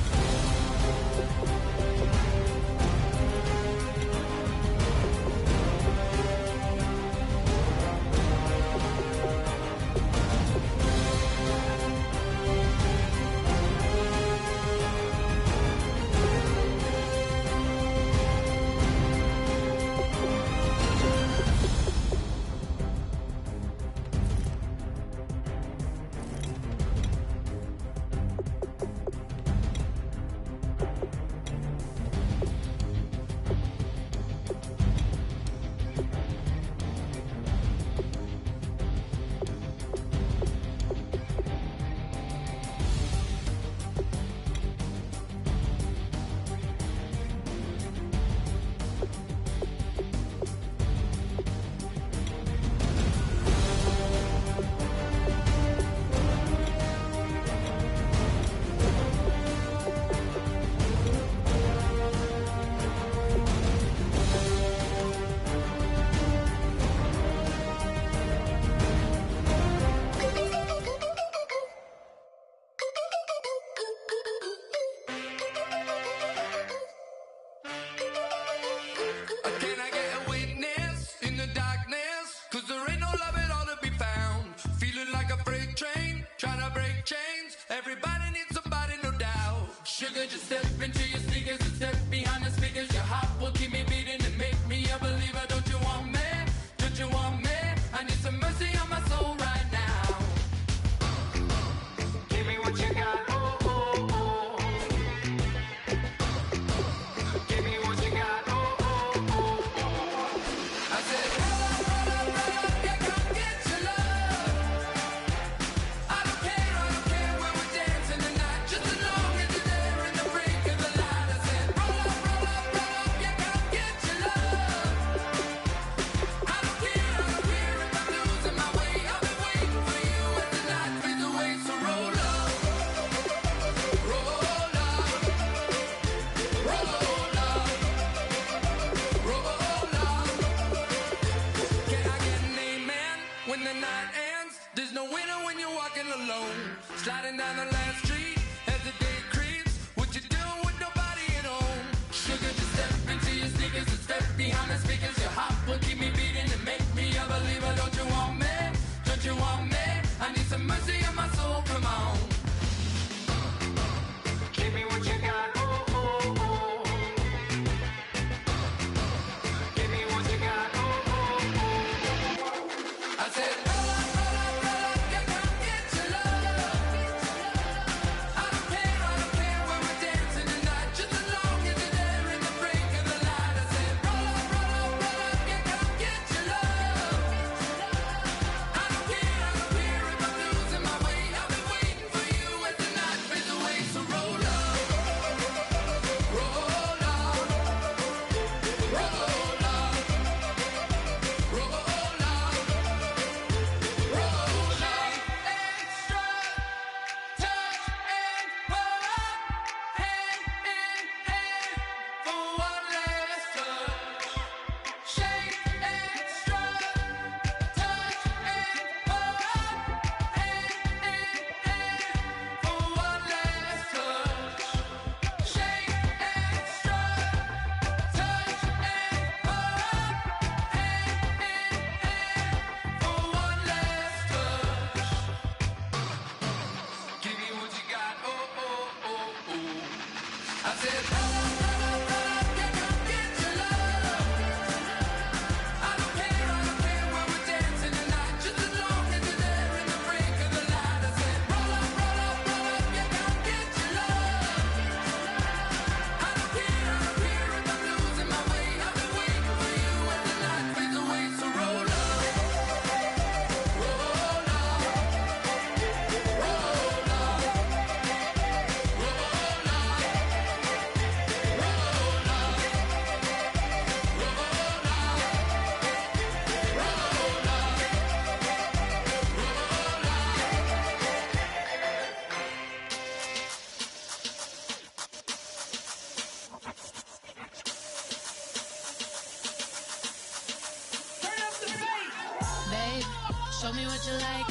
S6: show me what you like.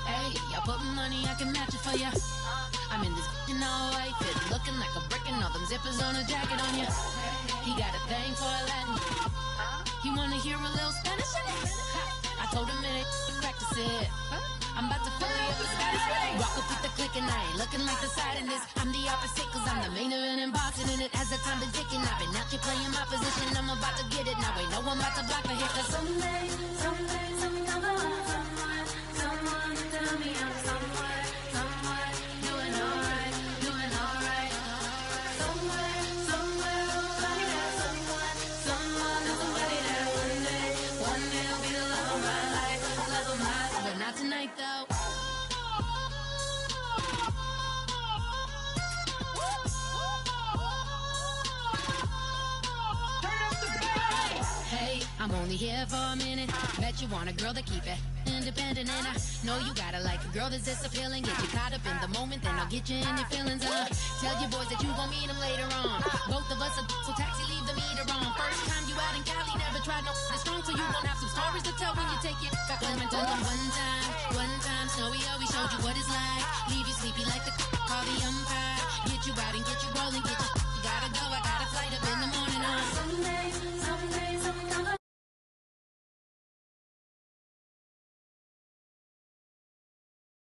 S6: Hey, I put money, I can match it for ya. I'm in this in all white fit, looking like a brick and all them zippers on a jacket on ya. He got a thing for a Latin. He wanna hear a little Spanish in it. I told him it ain't practice it. I'm about to fully up the Scottish way. Rock up with the click and I ain't looking like the side in this. I'm the opposite cause I'm the main event in boxing and it has the time been ticking. I've been out here playing my position. I'm about to get it now. Ain't no one about to block the hit cause someday I'm gonna want someone to tell me I'm somewhere doing alright. Somewhere somebody that somebody that one day will be the love of my life, but not tonight though. I'm only here for a minute. Bet you want a girl to keep it independent, and I know you gotta like a girl that's this appealing. Get you caught up in the moment, then I'll get you in your feelings. Tell your boys that you gon' meet them later on. Both of us are so taxi, leave the meter on. First time you out in Cali, never tried no this strong, so you gon' have some stories to tell when you take it back home and tell them one time, snowy, we showed you what it's like. Leave